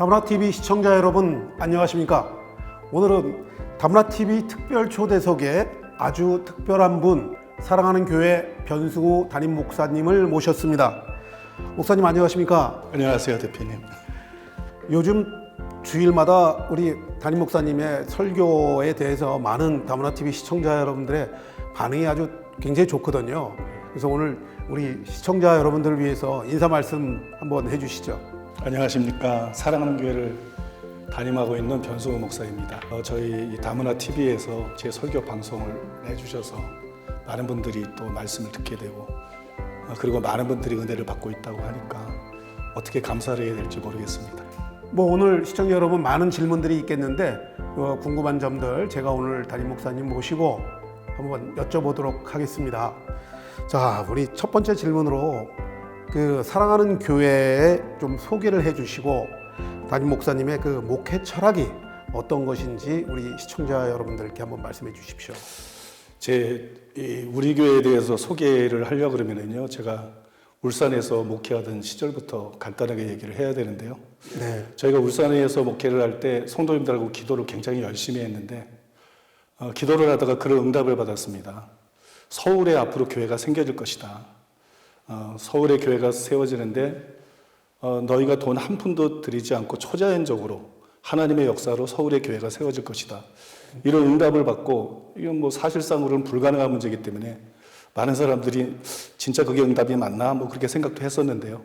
다문화TV 시청자 여러분 안녕하십니까? 오늘은 다문화TV 특별 초대석에 아주 특별한 분, 사랑하는 교회 변수구 담임 목사님을 모셨습니다. 목사님 안녕하십니까? 안녕하세요, 대표님. 요즘 주일마다 우리 담임 목사님의 설교에 대해서 많은 다문화TV 시청자 여러분들의 반응이 아주 굉장히 좋거든요. 그래서 오늘 우리 시청자 여러분들을 위해서 인사 말씀 한번 해주시죠. 안녕하십니까. 사랑하는 교회를 담임하고 있는 변수구 목사입니다. 저희 다문화TV에서 제 설교 방송을 해주셔서 많은 분들이 또 말씀을 듣게 되고 그리고 많은 분들이 은혜를 받고 있다고 하니까 어떻게 감사를 해야 될지 모르겠습니다. 오늘 시청자 여러분 많은 질문들이 있겠는데 궁금한 점들 제가 오늘 담임 목사님 모시고 한번 여쭤보도록 하겠습니다. 자, 우리 첫 번째 질문으로 사랑하는 교회에 좀 소개를 해주시고 담임 목사님의 목회 철학이 어떤 것인지 우리 시청자 여러분들께 한번 말씀해 주십시오. 우리 교회에 대해서 소개를 하려고 그러면요, 제가 울산에서 목회하던 시절부터 간단하게 얘기를 해야 되는데요. 네. 저희가 울산에서 목회를 할 때 성도님들하고 기도를 굉장히 열심히 했는데 기도를 하다가 그런 응답을 받았습니다. 서울에 앞으로 교회가 생겨질 것이다. 서울에 교회가 세워지는데 너희가 돈 한 푼도 들이지 않고 초자연적으로 하나님의 역사로 서울의 교회가 세워질 것이다. 이런 응답을 받고 이건 사실상으로는 불가능한 문제이기 때문에 많은 사람들이 진짜 그게 응답이 맞나 그렇게 생각도 했었는데요.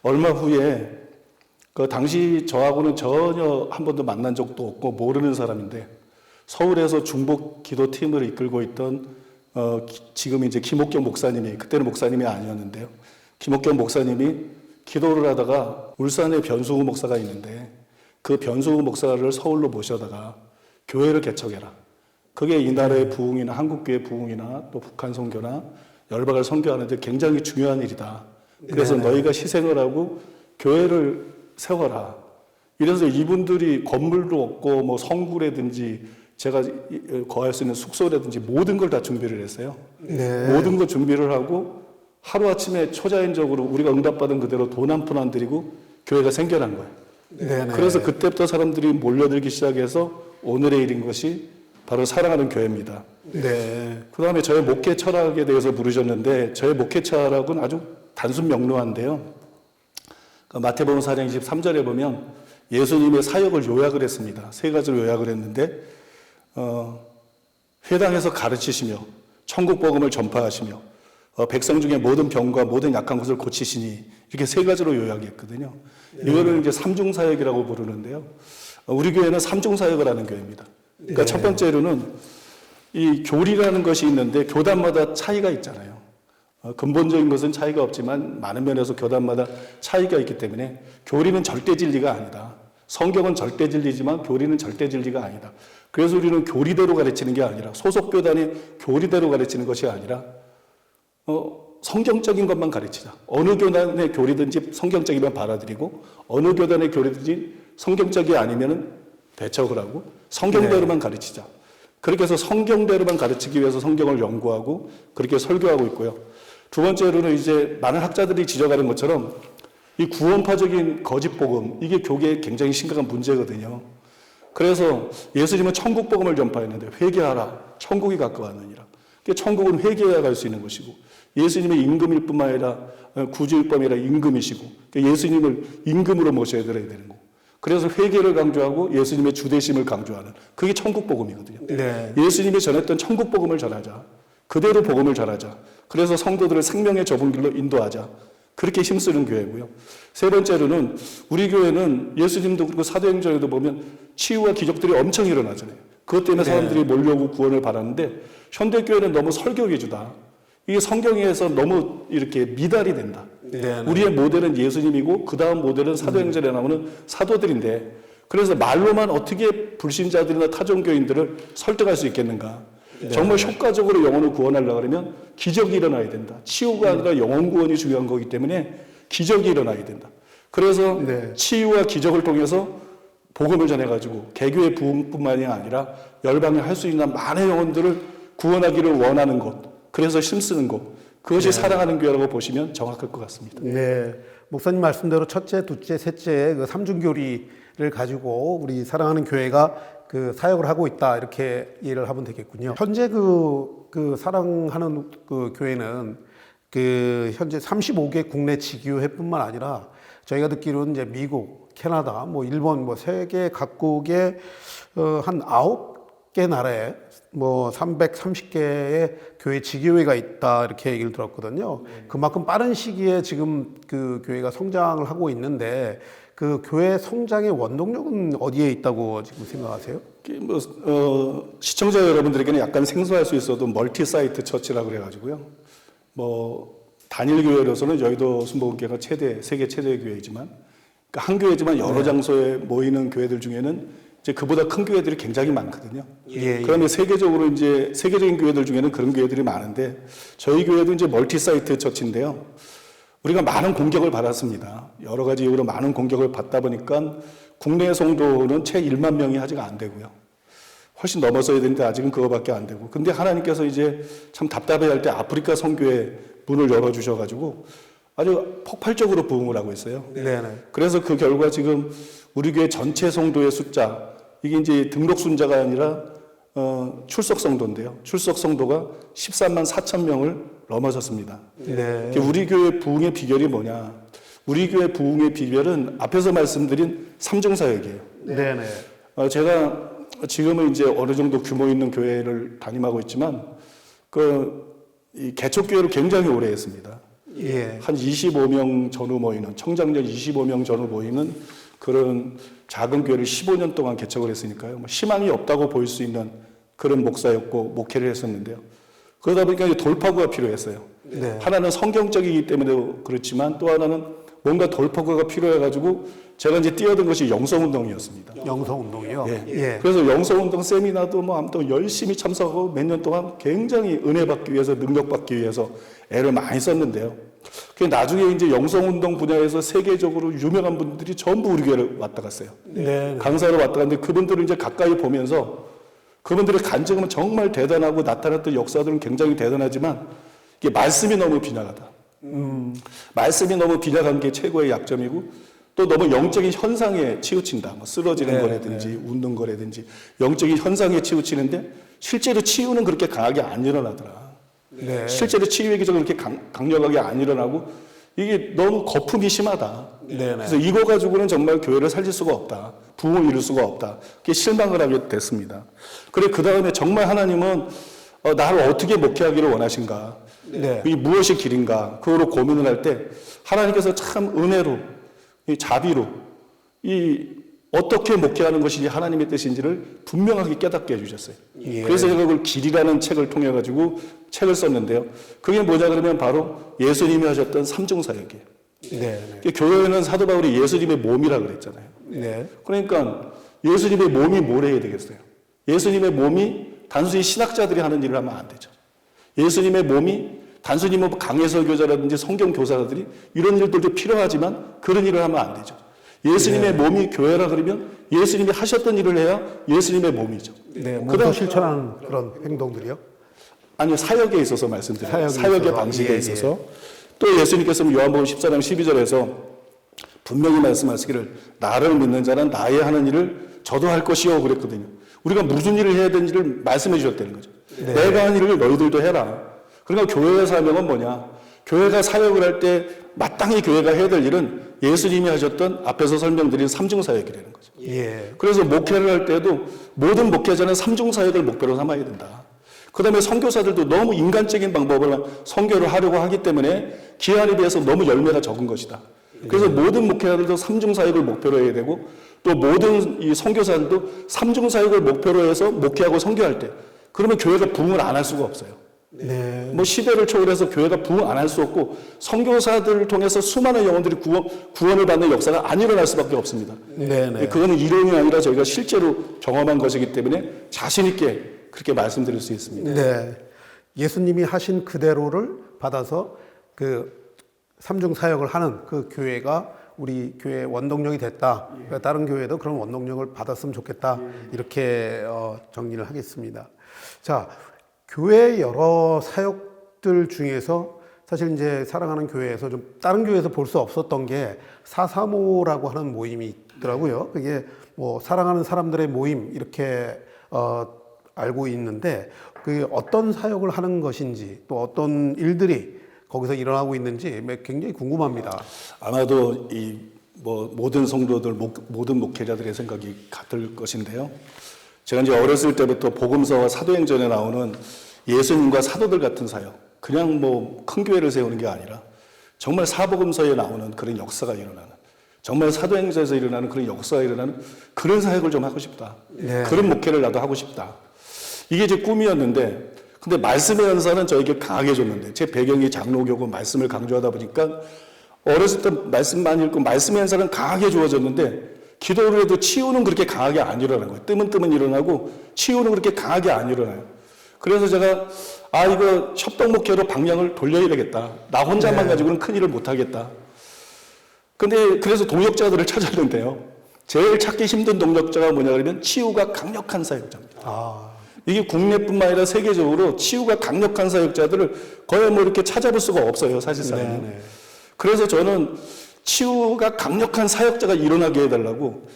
얼마 후에 당시 저하고는 전혀 한 번도 만난 적도 없고 모르는 사람인데 서울에서 중복 기도팀을 이끌고 있던 지금 이제 김옥경 목사님이, 그때는 목사님이 아니었는데요. 김옥경 목사님이 기도를 하다가 울산에 변수구 목사가 있는데 그 변수구 목사를 서울로 모셔다가 교회를 개척해라. 그게 이 나라의 부흥이나 한국교회 부흥이나 또 북한 선교나 열방을 선교하는데 굉장히 중요한 일이다. 그래서 너희가 희생을 하고 교회를 세워라. 이래서 이분들이 건물도 없고 성구라든지 제가 거할 수 있는 숙소라든지 모든 걸 다 준비를 했어요. 네. 모든 걸 준비를 하고 하루아침에 초자연적으로 우리가 응답받은 그대로 돈 한 푼 안 들이고 교회가 생겨난 거예요. 네. 그래서 그때부터 사람들이 몰려들기 시작해서 오늘의 일인 것이 바로 사랑하는 교회입니다. 네. 그 다음에 저의 목회 철학에 대해서 물으셨는데 저의 목회 철학은 아주 단순 명료한데요. 마태복음 4장 23절에 보면 예수님의 사역을 요약을 했습니다. 세 가지로 요약을 했는데 회당에서 가르치시며 천국 복음을 전파하시며 백성 중에 모든 병과 모든 약한 것을 고치시니 이렇게 세 가지로 요약했거든요. 이거를 이제 삼중 사역이라고 부르는데요. 우리 교회는 삼중 사역을 하는 교회입니다. 그러니까 첫 번째로는 이 교리라는 것이 있는데 교단마다 차이가 있잖아요. 근본적인 것은 차이가 없지만 많은 면에서 교단마다 차이가 있기 때문에 교리는 절대 진리가 아니다. 성경은 절대 진리지만 교리는 절대 진리가 아니다. 그래서 우리는 교리대로 가르치는 게 아니라 소속 교단의 교리대로 가르치는 것이 아니라 성경적인 것만 가르치자. 어느 교단의 교리든지 성경적이면 받아들이고 어느 교단의 교리든지 성경적이 아니면 대척을 하고 성경대로만 가르치자. 그렇게 해서 성경대로만 가르치기 위해서 성경을 연구하고 그렇게 설교하고 있고요. 두 번째로는 이제 많은 학자들이 지적하는 것처럼 이 구원파적인 거짓 복음, 이게 교계에 굉장히 심각한 문제거든요. 그래서 예수님은 천국 복음을 전파했는데 회개하라, 천국이 가까웠느니라. 천국은 회개해야 갈 수 있는 것이고 예수님의 임금일 뿐만 아니라 구주일 뿐만 아니라 임금이시고 예수님을 임금으로 모셔야 되는 거고 그래서 회개를 강조하고 예수님의 주대심을 강조하는 그게 천국 복음이거든요. 네. 예수님이 전했던 천국 복음을 전하자. 그대로 복음을 전하자. 그래서 성도들을 생명의 좁은 길로 인도하자. 그렇게 힘쓰는 교회고요. 세 번째로는 우리 교회는 예수님도 그리고 사도행전에도 보면 치유와 기적들이 엄청 일어나잖아요. 그것 때문에 사람들이 몰려오고 구원을 받았는데 현대교회는 너무 설교 위주다. 이게 성경에서 너무 이렇게 미달이 된다. 우리의 모델은 예수님이고 그 다음 모델은 사도행전에 나오는 사도들인데 그래서 말로만 어떻게 불신자들이나 타종교인들을 설득할 수 있겠는가. 정말 효과적으로 영혼을 구원하려고 그러면 기적이 일어나야 된다. 치유가 아니라 영혼 구원이 중요한 거기 때문에 기적이 일어나야 된다. 그래서 치유와 기적을 통해서 복음을 전해가지고 개교의 부흥뿐만이 아니라 열방에 할 수 있는 많은 영혼들을 구원하기를 원하는 것. 그래서 힘쓰는 것. 그것이 사랑하는 교회라고 보시면 정확할 것 같습니다. 네. 목사님 말씀대로 첫째, 둘째, 셋째 그 삼중교리를 가지고 우리 사랑하는 교회가 그 사역을 하고 있다 이렇게 이해를 하면 되겠군요. 현재 그 사랑하는 그 교회는 그 현재 35개 국내 지교회뿐만 아니라 저희가 듣기로는 이제 미국, 캐나다, 뭐 일본, 뭐 세계 각국의 한 9개 나라에 뭐 330개의 교회 지교회가 있다 이렇게 얘기를 들었거든요. 그만큼 빠른 시기에 지금 그 교회가 성장을 하고 있는데 그 교회 성장의 원동력은 어디에 있다고 지금 생각하세요? 시청자 여러분들에게는 약간 생소할 수 있어도 멀티 사이트 처치라고 그래가지고요. 뭐 단일 교회로서는 여의도 순복음교회가 세계 최대의 교회이지만, 그러니까 한 교회지만 여러 장소에 모이는 교회들 중에는 이제 그보다 큰 교회들이 굉장히 많거든요. 그러면 세계적으로 이제 세계적인 교회들 중에는 그런 교회들이 많은데 저희 교회도 이제 멀티 사이트 처치인데요. 우리가 많은 공격을 받았습니다. 여러 가지 이유로 많은 공격을 받다 보니까 국내 성도는 채 1만 명이 아직 안 되고요. 훨씬 넘어서야 되는데 아직은 그거밖에 안 되고. 근데 하나님께서 이제 참 답답해할 때 아프리카 선교회 문을 열어주셔가지고 아주 폭발적으로 부흥을 하고 있어요. 네네. 그래서 그 결과 지금 우리 교회 전체 성도의 숫자, 이게 이제 등록 순자가 아니라 출석 성도인데요. 출석 성도가 13만 4천 명을 넘어섰습니다. 네. 우리 교회 부흥의 비결이 뭐냐? 우리 교회 부흥의 비결은 앞에서 말씀드린 삼중사역이에요. 네네. 제가 지금은 이제 어느 정도 규모 있는 교회를 담임하고 있지만 이 개척교회를 굉장히 오래 했습니다. 예. 한 25명 전후 모이는, 청장년 25명 전후 모이는 그런 작은 교회를 15년 동안 개척을 했으니까요. 뭐 희망이 없다고 보일 수 있는 그런 목사였고 목회를 했었는데요. 그러다 보니까 이제 돌파구가 필요했어요. 네. 하나는 성경적이기 때문에 그렇지만 또 하나는 뭔가 돌파구가 필요해가지고 제가 이제 뛰어든 것이 영성운동이었습니다. 영성운동이요? 예. 예. 그래서 영성운동 세미나도 뭐 아무튼 열심히 참석하고 몇 년 동안 굉장히 은혜 받기 위해서, 능력 받기 위해서 애를 많이 썼는데요. 나중에 이제 영성운동 분야에서 세계적으로 유명한 분들이 전부 우리 교회를 왔다 갔어요. 네. 강사로 왔다 갔는데 그분들을 이제 가까이 보면서 그분들의 간증은 정말 대단하고 나타났던 역사들은 굉장히 대단하지만 이게 말씀이 너무 빈약하다. 말씀이 너무 빈약한 게 최고의 약점이고 또 너무 영적인 현상에 치우친다. 뭐 쓰러지는 네, 거라든지 웃는 거라든지 영적인 현상에 치우치는데 실제로 치유는 그렇게 강하게 안 일어나더라. 네. 실제로 치유의 기적은 그렇게 강력하게 안 일어나고 이게 너무 거품이 심하다. 네네. 그래서 이거 가지고는 정말 교회를 살릴 수가 없다. 부흥을 이룰 수가 없다. 그게 실망을 하게 됐습니다. 그래 그 다음에 정말 하나님은 나를 어떻게 목회하기를 원하신가? 네. 이 무엇이 길인가? 그거로 고민을 할 때 하나님께서 참 은혜로, 이 자비로, 이 어떻게 목회하는 것이 하나님의 뜻인지를 분명하게 깨닫게 해주셨어요. 예. 그래서 제가 그걸 길이라는 책을 통해 가지고 책을 썼는데요. 그게 뭐냐 그러면 바로 예수님이 하셨던 삼중사역이에요. 네. 교회는 사도 바울이 예수님의 몸이라 그랬잖아요. 네. 그러니까 예수님의 몸이 뭘 해야 되겠어요? 예수님의 몸이 단순히 신학자들이 하는 일을 하면 안 되죠. 예수님의 몸이 단순히 뭐 강해설교자라든지 성경 교사들이 이런 일들도 필요하지만 그런 일을 하면 안 되죠. 예수님의 몸이 교회라 그러면 예수님이 하셨던 일을 해야 예수님의 몸이죠. 네. 몸소 실천하는 그런 행동들이요? 아니요, 사역에 있어서 말씀드려요. 사역에 사역의 있어서. 방식에 예, 있어서. 또 예수님께서 요한복음 14장 12절에서 분명히 말씀하시기를 나를 믿는 자는 나의 하는 일을 저도 할 것이요 그랬거든요. 우리가 무슨 일을 해야 되는지를 말씀해 주셨다는 거죠. 네. 내가 한 일을 너희들도 해라. 그러니까 교회의 사명은 뭐냐? 교회가 사역을 할 때 마땅히 교회가 해야 될 일은 예수님이 하셨던 앞에서 설명드린 삼중사역이라는 거죠. 예. 그래서 목회를 할 때도 모든 목회자는 삼중사역을 목표로 삼아야 된다. 그 다음에 선교사들도 너무 인간적인 방법으로 선교를 하려고 하기 때문에 기한에 비해서 너무 열매가 적은 것이다. 그래서 모든 목회자들도 삼중사역을 목표로 해야 되고 또 모든 이 선교사들도 삼중사역을 목표로 해서 목회하고 선교할 때 그러면 교회가 부흥을 안 할 수가 없어요. 네. 뭐 시대를 초월해서 교회가 부흥 안 할 수 없고 선교사들을 통해서 수많은 영혼들이 구원을 받는 역사가 안 일어날 수밖에 없습니다. 네. 그거는 이론이 아니라 저희가 실제로 경험한 것이기 때문에 자신 있게 그렇게 말씀드릴 수 있습니다. 네. 예수님이 하신 그대로를 받아서 그 삼중 사역을 하는 그 교회가 우리 교회의 원동력이 됐다. 그러니까 다른 교회도 그런 원동력을 받았으면 좋겠다. 이렇게 정리를 하겠습니다. 자, 교회 여러 사역들 중에서 사실 이제 사랑하는 교회에서 좀 다른 교회에서 볼 수 없었던 게 435라고 하는 모임이 있더라고요. 그게 뭐 사랑하는 사람들의 모임 이렇게 알고 있는데 그게 어떤 사역을 하는 것인지 또 어떤 일들이 거기서 일어나고 있는지 굉장히 궁금합니다. 아마도 이 뭐 모든 성도들, 모든 목회자들의 생각이 같을 것인데요. 제가 이제 어렸을 때부터 복음서와 사도행전에 나오는 예수님과 사도들 같은 사역, 그냥 뭐 큰 교회를 세우는 게 아니라 정말 사복음서에 나오는 그런 역사가 일어나는, 정말 사도행전에서 일어나는 그런 역사가 일어나는 그런 사역을 좀 하고 싶다. 네. 그런 목회를 나도 하고 싶다. 이게 제 꿈이었는데, 근데 말씀의 연사는 저에게 강하게 줬는데, 제 배경이 장로교고 말씀을 강조하다 보니까 어렸을 때 말씀 많이 읽고 말씀의 연사는 강하게 주어졌는데, 기도를 해도 치유는 그렇게 강하게 안 일어나는 거예요. 뜨문뜨문 일어나고 치유는 그렇게 강하게 안 일어나요. 그래서 제가 이거 협동목회로 방향을 돌려야 되겠다. 나 혼자만 가지고는 큰 일을 못 하겠다. 근데 그래서 동역자들을 찾았는데요. 제일 찾기 힘든 동역자가 뭐냐 그러면 치유가 강력한 사역자입니다. 이게 국내뿐만 아니라 세계적으로 치유가 강력한 사역자들을 거의 뭐 이렇게 찾아볼 수가 없어요, 사실상. 그래서 저는 치유가 강력한 사역자가 일어나게 해달라고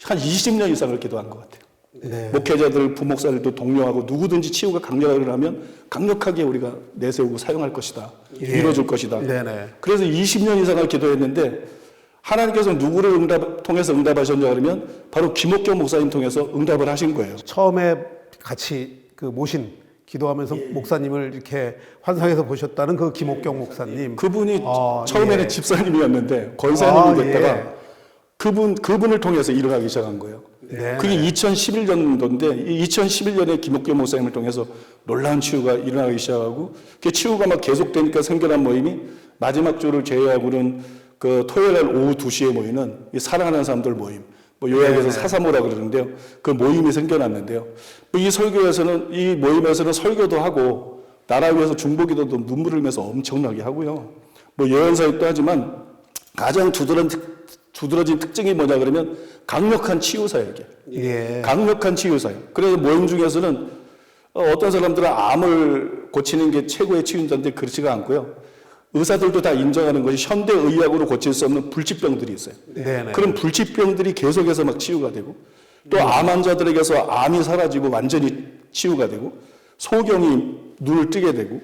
한 20년 이상을 기도한 것 같아요. 네. 목회자들, 부목사들도 독려하고 누구든지 치유가 강력하게 일어나면 강력하게 우리가 내세우고 사용할 것이다. 이뤄줄 것이다. 네네. 그래서 20년 이상을 기도했는데 하나님께서 누구를 통해서 응답하셨냐 그러면 바로 김옥경 목사님 통해서 응답을 하신 거예요. 처음에 같이 그 모신 기도하면서 목사님을 이렇게 환상에서 보셨다는 그 김옥경 목사님. 그분이 처음에는 집사님이었는데 권사님이 됐다가 그분을 통해서 일어나기 시작한 거예요. 네. 그게 2011년도인데 2011년에 김옥경 목사님을 통해서 놀라운 치유가 일어나기 시작하고 그 치유가 막 계속되니까 생겨난 모임이 마지막 주를 제외하고는 그 토요일 날 오후 2시에 모이는 이 사랑하는 사람들 모임. 뭐 요약해서 사사모라 그러는데요. 그 모임이 생겨났는데요. 이 설교에서는 이 모임에서는 설교도 하고 나라 위해서 중보기도도 눈물을 흘면서 엄청나게 하고요. 뭐 예언 사역도 하지만 가장 두드러진 특징이 뭐냐 그러면 강력한 치유 사역이에요. 예. 강력한 치유 사역. 그래서 모임 중에서는 어떤 사람들은 암을 고치는 게 최고의 치유인데 그렇지가 않고요. 의사들도 다 인정하는 것이 현대의학으로 고칠 수 없는 불치병들이 있어요. 네네. 그런 불치병들이 계속해서 막 치유가 되고 또 암 환자들에게서 암이 사라지고 완전히 치유가 되고 소경이 눈을 뜨게 되고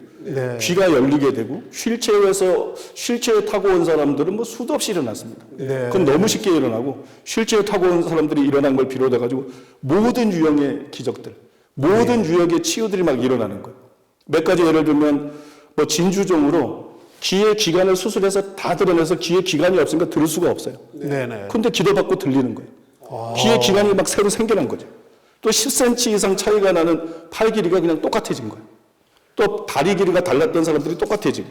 귀가 열리게 되고 휠체어에 타고 온 사람들은 뭐 수도 없이 일어났습니다. 그건 너무 쉽게 일어나고 휠체어 타고 온 사람들이 일어난 걸 비롯해 가지고 모든 유형의 기적들, 모든 유형의 치유들이 막 일어나는 거예요. 몇 가지 예를 들면 뭐 진주종으로 귀의 기관을 수술해서 다 드러내서 귀에 기관이 없으니까 들을 수가 없어요. 네네. 근데 기도받고 들리는 거예요. 귀의 기관이 막 새로 생겨난 거죠. 또 10cm 이상 차이가 나는 팔 길이가 그냥 똑같아진 거예요. 또 다리 길이가 달랐던 사람들이 똑같아지고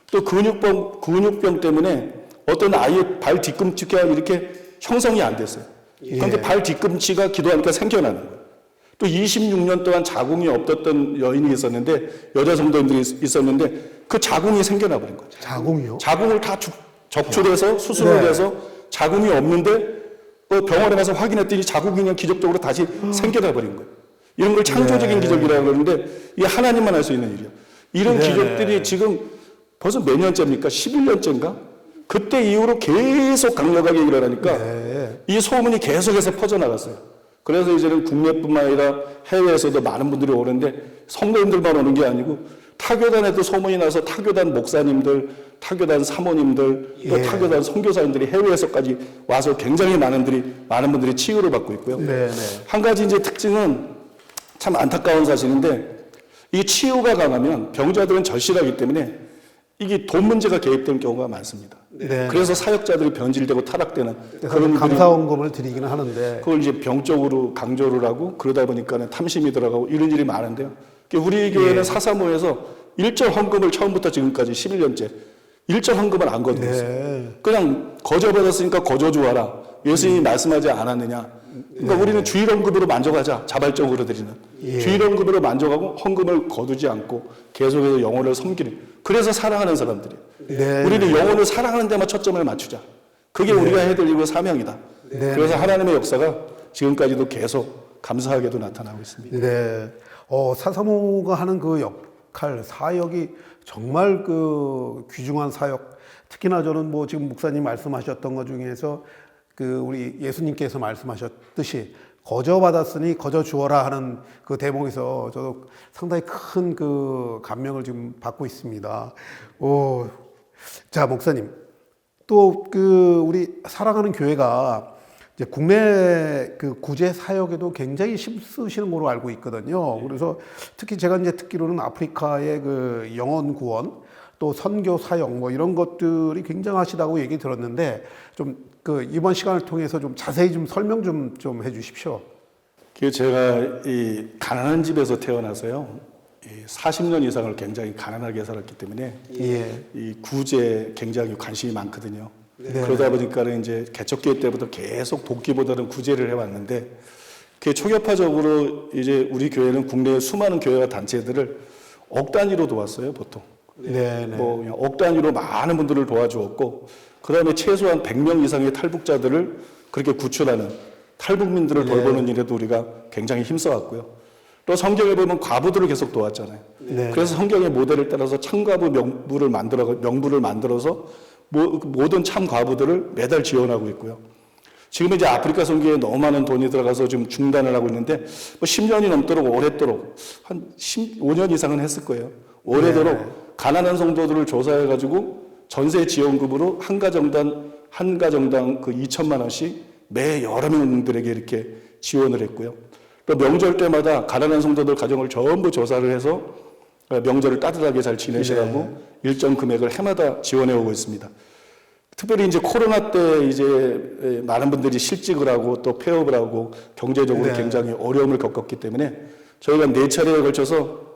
또 근육병 때문에 어떤 아이의 발 뒤꿈치가 이렇게 형성이 안 됐어요. 그런데 발 뒤꿈치가 기도하니까 생겨나는 거예요. 또 26년 동안 자궁이 없었던 여인이 있었는데 여자 성도님들이 있었는데 그 자궁이 생겨나 버린 거죠. 자궁이요? 자궁을 다 적출해서 수술을 해서 자궁이 없는데 병원에 가서 확인했더니 자궁이 그냥 기적적으로 다시 생겨나 버린 거예요. 이런 걸 창조적인 기적이라고 그러는데 이게 하나님만 할 수 있는 일이에요. 이런 기적들이 지금 벌써 몇 년째입니까? 11년째인가? 그때 이후로 계속 강력하게 일어나니까 이 소문이 계속해서 퍼져나갔어요. 그래서 이제는 국내뿐만 아니라 해외에서도 많은 분들이 오는데 성도님들만 오는 게 아니고 타교단에도 소문이 나서 타교단 목사님들, 타교단 사모님들, 또 타교단 선교사님들이 해외에서까지 와서 굉장히 많은 분들이 치유를 받고 있고요. 한 가지 이제 특징은 참 안타까운 사실인데 이 치유가 강하면 병자들은 절실하기 때문에 이게 돈 문제가 개입되는 경우가 많습니다. 그래서 사역자들이 변질되고 타락되는 그런 감사원금을 드리기는 하는데 그걸 이제 병적으로 강조를 하고 그러다 보니까 탐심이 들어가고 이런 일이 많은데요. 우리 교회는 사사모에서 일절 헌금을 처음부터 지금까지 11년째 일절 헌금을 안 거두었어요. 그냥 거저받았으니까 거저주어라. 예수님이 말씀하지 않았느냐. 그러니까 우리는 주일 헌금으로 만족하자. 자발적으로 드리는. 주일 헌금으로 만족하고 헌금을 거두지 않고 계속해서 영혼을 섬기는. 그래서 사랑하는 사람들이. 우리는 영혼을 사랑하는 데만 초점을 맞추자. 그게 우리가 해야 될 일과 사명이다. 그래서 하나님의 역사가 지금까지도 계속 감사하게도 나타나고 있습니다. 사사모가 하는 그 할 사역이 정말 그 귀중한 사역. 특히나 저는 뭐 지금 목사님 말씀하셨던 것 중에서 그 우리 예수님께서 말씀하셨듯이 거저 받았으니 거저 주어라 하는 그 대목에서 저도 상당히 큰 그 감명을 지금 받고 있습니다. 자, 목사님. 또 그 우리 사랑하는 교회가 이제 국내 그 구제 사역에도 굉장히 힘쓰시는 걸로 알고 있거든요. 그래서 특히 제가 이제 듣기로는 아프리카의 그 영혼 구원 또 선교 사역 뭐 이런 것들이 굉장하시다고 얘기 들었는데 좀 그 이번 시간을 통해서 좀 자세히 좀 설명 좀 해주십시오. 제가 이 가난한 집에서 태어나서요, 40년 이상을 굉장히 가난하게 살았기 때문에 예. 이 구제에 굉장히 관심이 많거든요. 네. 그러다 보니까 이제 개척교회 때부터 계속 돕기보다는 구제를 해왔는데, 그 초교파적으로 이제 우리 교회는 국내의 수많은 교회와 단체들을 억 단위로 도왔어요, 보통. 네. 뭐 그냥 억 단위로 많은 분들을 도와주었고, 그 다음에 최소한 100명 이상의 탈북자들을 그렇게 구출하는 탈북민들을 돌보는 일에도 우리가 굉장히 힘써왔고요. 또 성경에 보면 과부들을 계속 도왔잖아요. 네. 그래서 성경의 모델을 따라서 참과부 명부를 만들어서 모든 참과부들을 매달 지원하고 있고요. 지금 이제 아프리카 선교에 너무 많은 돈이 들어가서 좀 중단을 하고 있는데, 뭐 10년이 넘도록 오랫도록 한 15년 이상은 했을 거예요. 오래도록 가난한 성도들을 조사해가지고 전세 지원금으로 한 가정당 그 2천만 원씩 매 여러 명들에게 이렇게 지원을 했고요. 또 명절 때마다 가난한 성도들 가정을 전부 조사를 해서 명절을 따뜻하게 잘 지내시라고 일정 금액을 해마다 지원해 오고 있습니다. 특별히 이제 코로나 때 이제 많은 분들이 실직을 하고 또 폐업을 하고 경제적으로 굉장히 어려움을 겪었기 때문에 저희가 4차례에 걸쳐서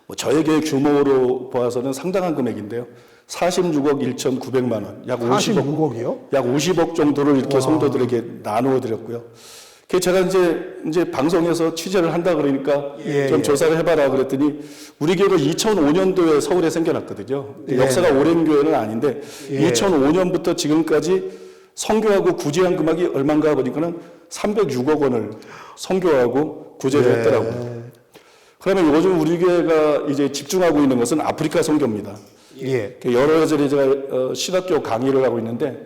뭐 저에게 규모로 보아서는 상당한 금액인데요. 46억 1,900만 원, 약 46억이요? 약 50억 정도를 이렇게 성도들에게 나누어 드렸고요. 제가 이제 방송에서 취재를 한다 그러니까 좀 조사를 해봐라 그랬더니 우리 교회가 2005년도에 서울에 생겨났거든요. 역사가 오랜 교회는 아닌데 2005년부터 지금까지 선교하고 구제한 금액이 얼마인가 보니까는 306억 원을 선교하고 구제를 했더라고요. 그러면 요즘 우리 교회가 이제 집중하고 있는 것은 아프리카 선교입니다. 여러 가지 제가 신학교 강의를 하고 있는데,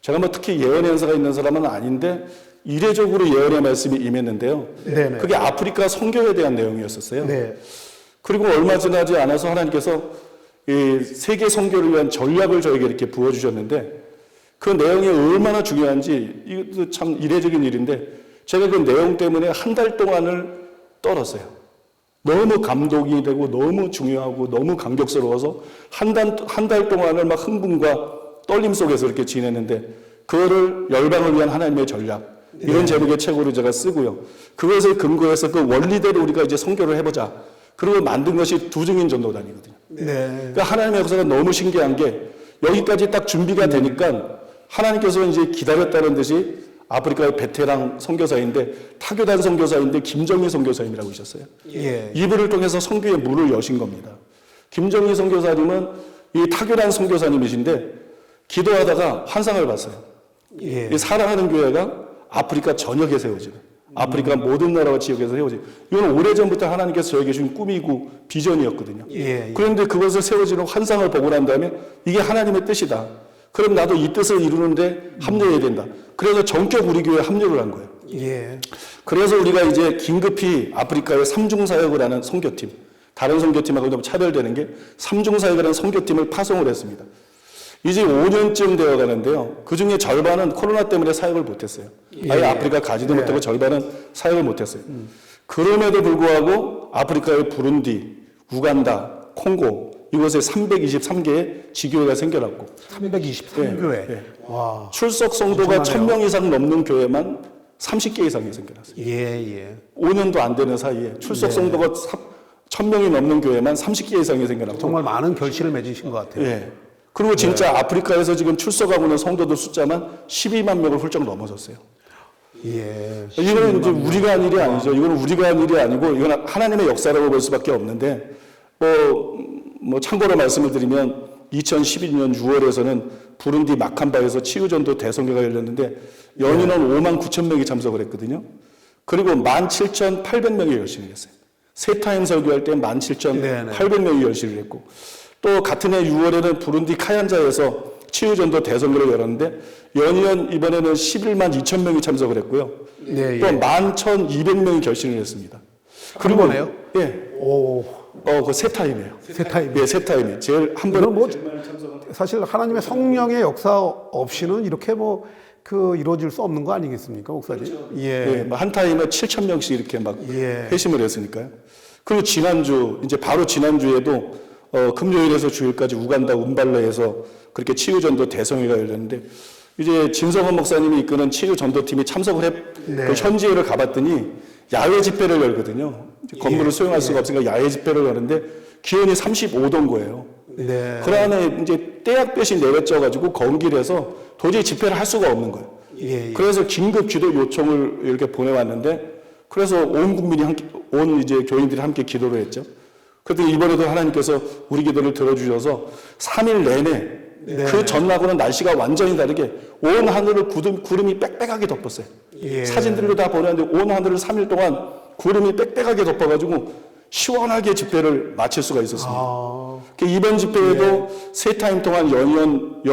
제가 뭐 특히 예언 연사가 있는 사람은 아닌데 이례적으로 예언의 말씀이 임했는데요. 그게 아프리카 선교에 대한 내용이었었어요. 그리고 얼마 지나지 않아서 하나님께서 이 세계 선교를 위한 전략을 저에게 이렇게 부어주셨는데, 그 내용이 얼마나 중요한지, 이것도 참 이례적인 일인데 제가 그 내용 때문에 한 달 동안을 떨었어요. 너무 감동이 되고 너무 중요하고 너무 감격스러워서 한 달 동안을 막 흥분과 떨림 속에서 이렇게 지냈는데, 그거를 열방을 위한 하나님의 전략, 이런 제목의 책으로 제가 쓰고요. 그것을 근거해서 그 원리대로 우리가 이제 선교를 해보자. 그리고 만든 것이 두증인 전도단이거든요. 그러니까 하나님의 역사가 너무 신기한 게, 여기까지 딱 준비가 되니까 하나님께서 이제 기다렸다는 듯이 아프리카의 베테랑 선교사인데, 타교단 선교사인데 김정희 선교사님이라고 하셨어요. 이분을 통해서 선교의 문을 여신 겁니다. 김정희 선교사님은 이 타교단 선교사님이신데 기도하다가 환상을 봤어요. 이 사랑하는 교회가 아프리카 전역에 세워지는, 아프리카 모든 나라와 지역에서 세워지는, 이건 오래전부터 하나님께서 저에게 주신 꿈이고 비전이었거든요. 그런데 그것을 세워지는 환상을 보고 난 다음에 이게 하나님의 뜻이다. 그럼 나도 이 뜻을 이루는데 합류해야 된다. 그래서 전격 우리 교회에 합류를 한 거예요. 그래서 우리가 이제 긴급히 아프리카의 삼중사역을 하는 선교팀, 다른 선교팀하고 좀 차별되는 게 삼중사역을 하는 선교팀을 파송을 했습니다. 이제 5년쯤 되어 가는데요. 그 중에 절반은 코로나 때문에 사역을 못했어요. 아예 아프리카 가지도 못하고 절반은 사역을 못했어요. 그럼에도 불구하고 아프리카의 부룬디, 우간다, 콩고, 이곳에 323개의 지교회가 생겨났고, 323교회. 와. 출석 성도가 1000명 이상 넘는 교회만 30개 이상이 생겨났어요. 5년도 안 되는 사이에 출석 성도가 1000명이 넘는 교회만 30개 이상이 생겨났고, 정말 많은 결실을 맺으신 것 같아요. 그리고 진짜 아프리카에서 지금 출석하고 있는 성도들 숫자만 12만 명을 훌쩍 넘어섰어요. 이거는 이제 우리가 한 일이 아니죠. 이거는 우리가 한 일이 아니고, 이건 하나님의 역사라고 볼 수밖에 없는데, 뭐 참고로 말씀을 드리면 2012년 6월에서는 부룬디 마캄바에서 치유전도 대선교가 열렸는데 연인원 5만 9천 명이 참석을 했거든요. 그리고 17,800명이 열심히 했어요. 세 타임 설교할 때 17,800명이 열심을 했고, 또 같은 해 6월에는 부룬디 카얀자에서 치유전도 대선교를 열었는데 연이은 이번에는 11만 2천 명이 참석을 했고요. 네, 또 11,200명이 결신을 했습니다. 한 번에요? 예. 오, 그 세 타임이에요. 세 타임. 예, 세 타임이 제일 한 번에 이건 뭐 사실 하나님의 성령의 역사 없이는 이렇게 뭐 그 이루어질 수 없는 거 아니겠습니까, 목사님? 그렇죠. 예. 예, 한 타임에 7,000명씩 이렇게 막 예. 회심을 했으니까요. 그리고 이제 바로 지난주에도 금요일에서 주일까지 우간다 운발레에서 그렇게 치유전도 대성회가 열렸는데, 이제 진성원 목사님이 이끄는 치유전도팀이 참석을 네. 그 현지회를 가봤더니 야외 집회를 열거든요. 이제 건물을 수용할 수가 없으니까 야외 집회를 열는데 기온이 35도인 거예요. 네. 그 다음에 이제 떼약볕이 내려져가지고 건길에서 도저히 집회를 할 수가 없는 거예요. 예, 예. 그래서 긴급 기도 요청을 이렇게 보내왔는데, 그래서 온 국민이 온 이제 교인들이 함께 기도를 했죠. 그랬더니 이번에도 하나님께서 우리 기도를 들어주셔서 3일 내내 그 전하고는 날씨가 완전히 다르게 온 하늘을 구름이 빽빽하게 덮었어요. 예. 사진들로 다 보냈는데 온 하늘을 3일 동안 구름이 빽빽하게 덮어가지고 시원하게 집회를 마칠 수가 있었습니다. 이번 집회에도 세 타임 동안 연 인원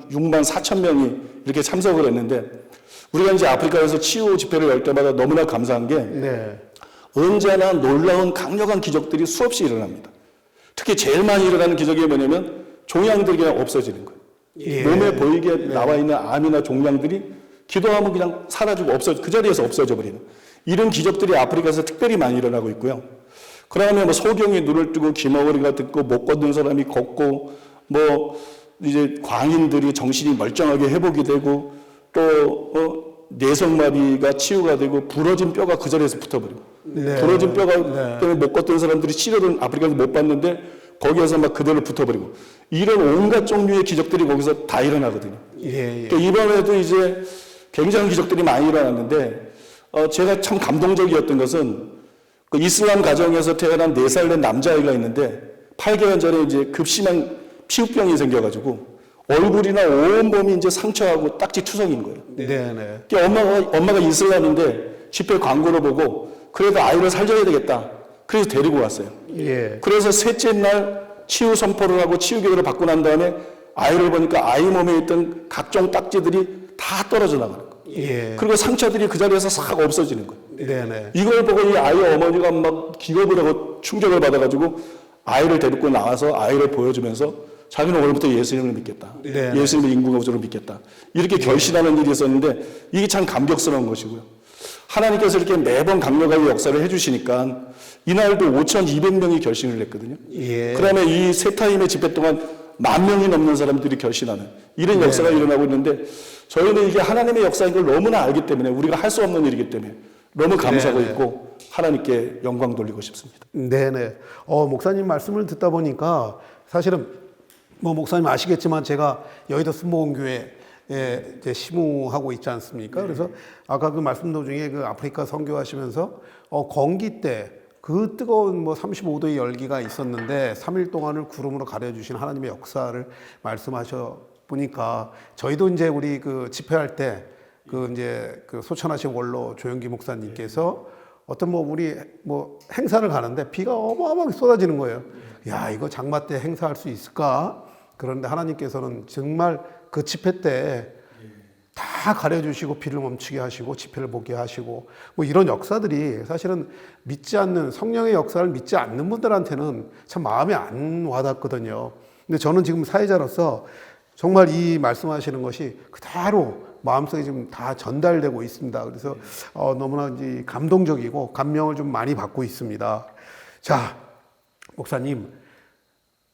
6만 4천 명이 이렇게 참석을 했는데, 우리가 이제 아프리카에서 치유 집회를 열 때마다 너무나 감사한 게 네. 언제나 놀라운 강력한 기적들이 수없이 일어납니다. 특히 제일 많이 일어나는 기적이 뭐냐면 종양들이 그냥 없어지는 거예요. 예. 몸에 보이게 나와 있는 암이나 종양들이 기도하면 그냥 사라지고 그 자리에서 없어져 버리는 이런 기적들이 아프리카에서 특별히 많이 일어나고 있고요. 그 다음에 뭐 소경이 눈을 뜨고 귀머거리가 듣고 못 걷는 사람이 걷고, 뭐 이제 광인들이 정신이 멀쩡하게 회복이 되고, 또 내성마비가 치유가 되고 부러진 뼈가 그 자리에서 붙어버리고, 네. 부러진 뼈가 때문에 못 걷던 사람들이 치료를 아프리카에서 못 받는데 거기에서 막 그대로 붙어버리고, 이런 온갖 종류의 기적들이 거기서 다 일어나거든요. 예, 예. 그러니까 이번에도 이제 굉장한 기적들이 많이 일어났는데, 제가 참 감동적이었던 것은 그 이슬람 가정에서 태어난 4살 된 남자아이가 있는데 8개월 전에 이제 급심한 피부병이 생겨가지고 얼굴이나 온몸이 이제 상처하고 딱지 투성인 거예요. 네, 네. 그러니까 엄마가 이슬람인데 집회 광고를 보고 그래도 아이를 살려야 되겠다. 그래서 데리고 왔어요. 예. 그래서 셋째 날 치유 선포를 하고 치유 기도를 받고 난 다음에 아이를 보니까 아이 몸에 있던 각종 딱지들이 다 떨어져 나가는 거예요. 예. 그리고 상처들이 그 자리에서 싹 없어지는 거예요. 네네. 이걸 보고 이 아이의 어머니가 막 기겁을 하고 충격을 받아가지고 아이를 데리고 나와서 아이를 보여주면서 자기는 오늘부터 예수님을 믿겠다. 네. 예수님을 인구구주로 믿겠다. 이렇게 결심하는 일이 있었는데 이게 참 감격스러운 것이고요. 하나님께서 이렇게 매번 강력하게 역사를 해주시니까 이날도 5,200명이 결심을 했거든요. 예. 그 다음에 이 세 타임의 집회 동안 10,000명이 넘는 사람들이 결심하는 이런 역사가 일어나고 있는데, 저희는 이게 하나님의 역사인 걸 너무나 알기 때문에, 우리가 할 수 없는 일이기 때문에 너무 감사하고 있고 하나님께 영광 돌리고 싶습니다. 네네. 목사님 말씀을 듣다 보니까 사실은 뭐 목사님 아시겠지만 제가 여의도 순복음교회에 이제 시무하고 있지 않습니까? 그래서 아까 그 말씀 도중에 그 아프리카 선교하시면서 건기 때 그 뜨거운 뭐 35도의 열기가 있었는데 3일 동안을 구름으로 가려주신 하나님의 역사를 말씀하셔 보니까, 저희도 이제 우리 그 집회할 때 그 이제 그 소천하신 원로 조영기 목사님께서 어떤 뭐 우리 뭐 행사를 가는데 비가 어마어마하게 쏟아지는 거예요. 야, 이거 장마 때 행사할 수 있을까? 그런데 하나님께서는 정말 그 집회 때 다 가려주시고 비를 멈추게 하시고 집회를 보게 하시고, 뭐 이런 역사들이 사실은 믿지 않는, 성령의 역사를 믿지 않는 분들한테는 참 마음에 안 와닿거든요. 근데 저는 지금 사회자로서 정말 이 말씀하시는 것이 그대로 마음속에 지금 다 전달되고 있습니다. 그래서 너무나 이제 감동적이고 감명을 좀 많이 받고 있습니다. 자, 목사님,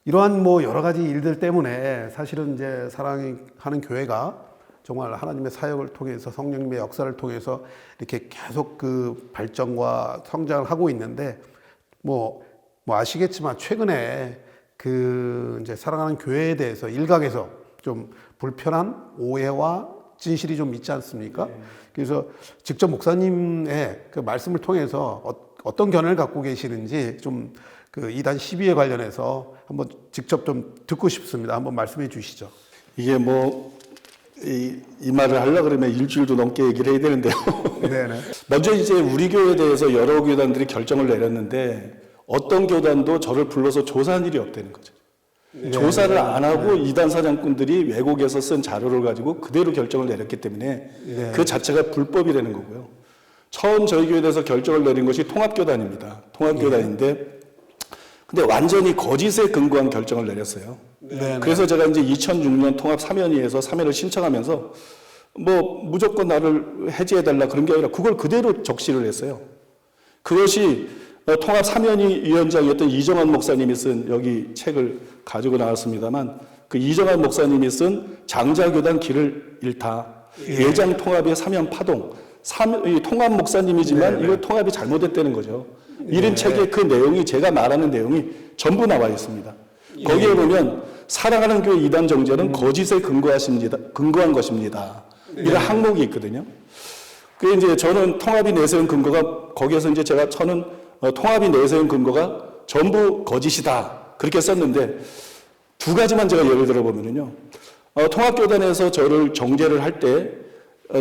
이러한 뭐 여러 가지 일들 때문에 사실은 이제 사랑하는 교회가 정말 하나님의 사역을 통해서, 성령님의 역사를 통해서 이렇게 계속 그 발전과 성장을 하고 있는데, 뭐 아시겠지만 최근에 그 이제 사랑하는 교회에 대해서 일각에서 좀 불편한 오해와 진실이 좀 있지 않습니까? 그래서 직접 목사님의 그 말씀을 통해서 어떤 견해를 갖고 계시는지 좀 그 이단 시비에 관련해서 한번 직접 좀 듣고 싶습니다. 한번 말씀해 주시죠. 이게 뭐 이 말을 하려고 그러면 일주일도 넘게 얘기를 해야 되는데요. 네네. 먼저 이제 우리 교회에 대해서 여러 교단들이 결정을 내렸는데 어떤 교단도 저를 불러서 조사한 일이 없다는 거죠. 조사를 안 하고 이단 사장꾼들이 왜곡해서 쓴 자료를 가지고 그대로 결정을 내렸기 때문에 그 자체가 불법이라는 거고요. 처음 저희 교회에 대해서 결정을 내린 것이 통합교단입니다. 통합교단인데 근데 완전히 거짓에 근거한 결정을 내렸어요. 그래서 제가 이제 2006년 통합 사면위에서 사면을 신청하면서 뭐 무조건 나를 해지해달라 그런 게 아니라 그걸 그대로 적시를 했어요. 그것이 통합 사면위 위원장이었던 이정환 목사님이 쓴 여기 책을 가지고 나왔습니다만 그 이정환 목사님이 쓴 장자교단 길을 잃다. 예장 통합의 사면 파동. 이 통합 목사님이지만 이거 통합이 잘못됐다는 거죠. 이런 책의 그 내용이 제가 말하는 내용이 전부 나와 있습니다. 거기에 보면 사랑하는 교회 이단 정죄는 거짓에 근거한 것입니다. 이런 항목이 있거든요. 그 이제 저는 통합이 내세운 근거가 거기에서 이제 저는 통합이 내세운 근거가 전부 거짓이다 그렇게 썼는데 두 가지만 제가 예를 들어 보면요. 통합교단에서 저를 정죄를 할 때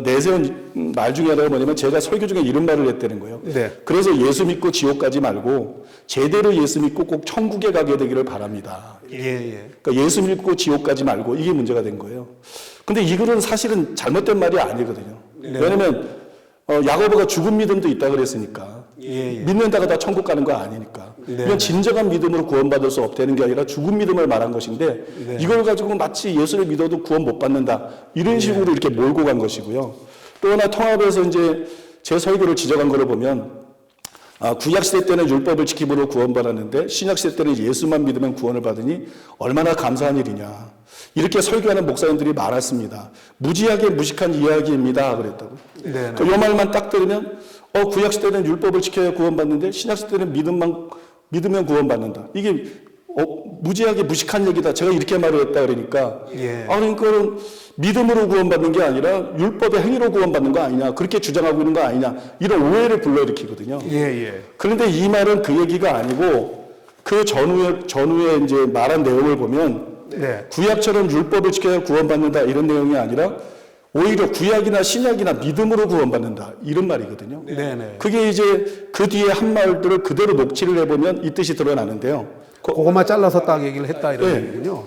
내세운 말 중에 하나가 뭐냐면 제가 설교 중에 이런 말을 했다는 거예요. 네. 그래서 예수 믿고 지옥 가지 말고 제대로 예수 믿고 꼭 천국에 가게 되기를 바랍니다. 그러니까 예수 믿고 지옥 가지 말고 이게 문제가 된 거예요. 근데 이거는 사실은 잘못된 말이 아니거든요. 왜냐면 야고보가 죽은 믿음도 있다 그랬으니까 믿는다가 다 천국 가는 거 아니니까. 이건 진정한 믿음으로 구원받을 수 없다는 게 아니라 죽은 믿음을 말한 것인데 이걸 가지고 마치 예수를 믿어도 구원 못 받는다 이런 식으로 이렇게 몰고 간 것이고요. 또 하나 통합에서 이제 제 설교를 지적한 거를 보면 구약시대 때는 율법을 지킴으로 구원받았는데 신약시대 때는 예수만 믿으면 구원을 받으니 얼마나 감사한 일이냐. 이렇게 설교하는 목사님들이 많았습니다. 무지하게 무식한 이야기입니다. 그랬다고. 이 말만 딱 들으면 구약시대는 율법을 지켜야 구원받는데 신약시대는 믿으면 구원받는다. 이게 무지하게 무식한 얘기다. 제가 이렇게 말을 했다 그러니까 그러니까 믿음으로 구원받는 게 아니라 율법의 행위로 구원받는 거 아니냐. 그렇게 주장하고 있는 거 아니냐. 이런 오해를 불러일으키거든요. 그런데 이 말은 그 얘기가 아니고 그 전후에 이제 말한 내용을 보면 구약처럼 율법을 지켜야 구원받는다 이런 내용이 아니라 오히려 구약이나 신약이나 믿음으로 구원받는다 이런 말이거든요. 그게 이제 그 뒤에 한 말들을 그대로 녹취를 해보면 이 뜻이 드러나는데요. 그것만 잘라서 딱 얘기를 했다 이런 얘기군요.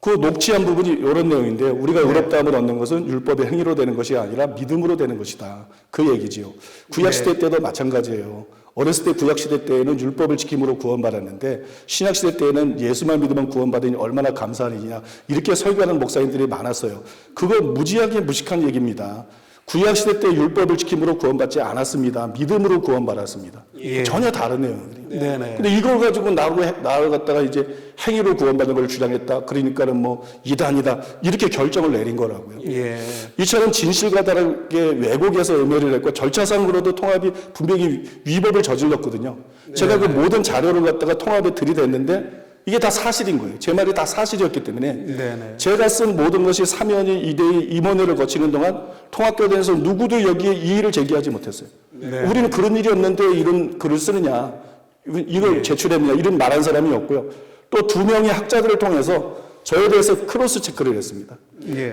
그 녹취한 부분이 이런 내용인데요. 우리가 의롭다함을 얻는 것은 율법의 행위로 되는 것이 아니라 믿음으로 되는 것이다. 그 얘기지요. 구약시대 때도 마찬가지예요. 어렸을 때 구약시대 때에는 율법을 지킴으로 구원받았는데 신약시대 때에는 예수만 믿으면 구원받으니 얼마나 감사한 일이냐 이렇게 설교하는 목사님들이 많았어요. 그거 무지하게 무식한 얘기입니다. 구약시대 때 율법을 지킴으로 구원받지 않았습니다. 믿음으로 구원받았습니다. 전혀 다른 내용이에요. 근데 이걸 가지고 나를 갖다가 이제 행위로 구원받는 걸 주장했다. 그러니까는 뭐 이단이다. 이렇게 결정을 내린 거라고요. 이처럼 진실과 다르게 왜곡해서 음해를 했고 절차상으로도 통합이 분명히 위법을 저질렀거든요. 제가 그 모든 자료를 갖다가 통합에 들이댔는데 이게 다 사실인 거예요. 제 말이 다 사실이었기 때문에 제가 쓴 모든 것이 사면이 이대의 임원회를 거치는 동안 통합교단에서 누구도 여기에 이의를 제기하지 못했어요. 우리는 그런 일이 없는데 이런 글을 쓰느냐 이걸 제출했느냐 이런 말한 사람이 없고요. 또 두 명의 학자들을 통해서 저에 대해서 크로스 체크를 했습니다.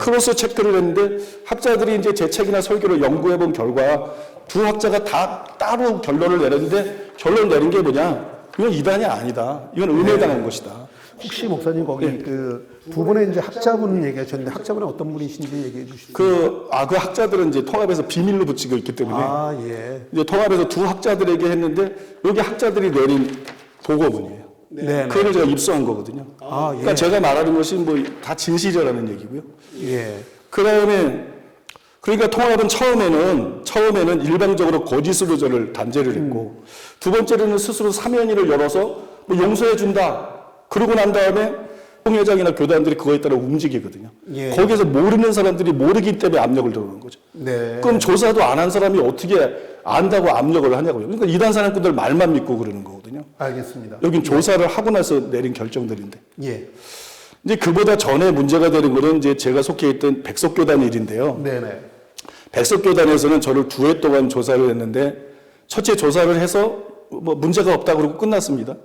크로스 체크를 했는데 학자들이 이제 제 책이나 설교를 연구해 본 결과 두 학자가 다 따로 결론을 내렸는데 결론 내린 게 뭐냐? 이건 이단이 아니다. 이건 음해당한 것이다. 혹시 목사님 거기 그 두 분의 이제 학자분 얘기하셨는데 학자분은 어떤 분이신지 얘기해 주시죠. 그 학자들은 이제 통합에서 비밀로 붙이고 있기 때문에 이제 통합에서 두 학자들에게 했는데 여기 학자들이 내린 보고문이에요. 그걸 제가 입수한 거거든요. 그러니까 제가 말하는 것이 뭐 다 진실이라는 얘기고요. 그다음에 그러니까 통합은 처음에는 일방적으로 거짓으로 저를 단죄를 했고 두 번째로는 스스로 사면위를 열어서 뭐 용서해 준다. 그러고 난 다음에 총회장이나 교단들이 그거에 따라 움직이거든요. 거기에서 모르는 사람들이 모르기 때문에 압력을 들어오는 거죠. 그럼 조사도 안 한 사람이 어떻게 안다고 압력을 하냐고요. 그러니까 이단 사람꾼들 말만 믿고 그러는 거거든요. 알겠습니다. 여긴 조사를 하고 나서 내린 결정들인데. 이제 그보다 전에 문제가 되는 거는 이제 제가 속해 있던 백석교단 일인데요. 백석교단에서는 저를 2회 동안 조사를 했는데 첫째 조사를 해서 뭐 문제가 없다 그러고 끝났습니다.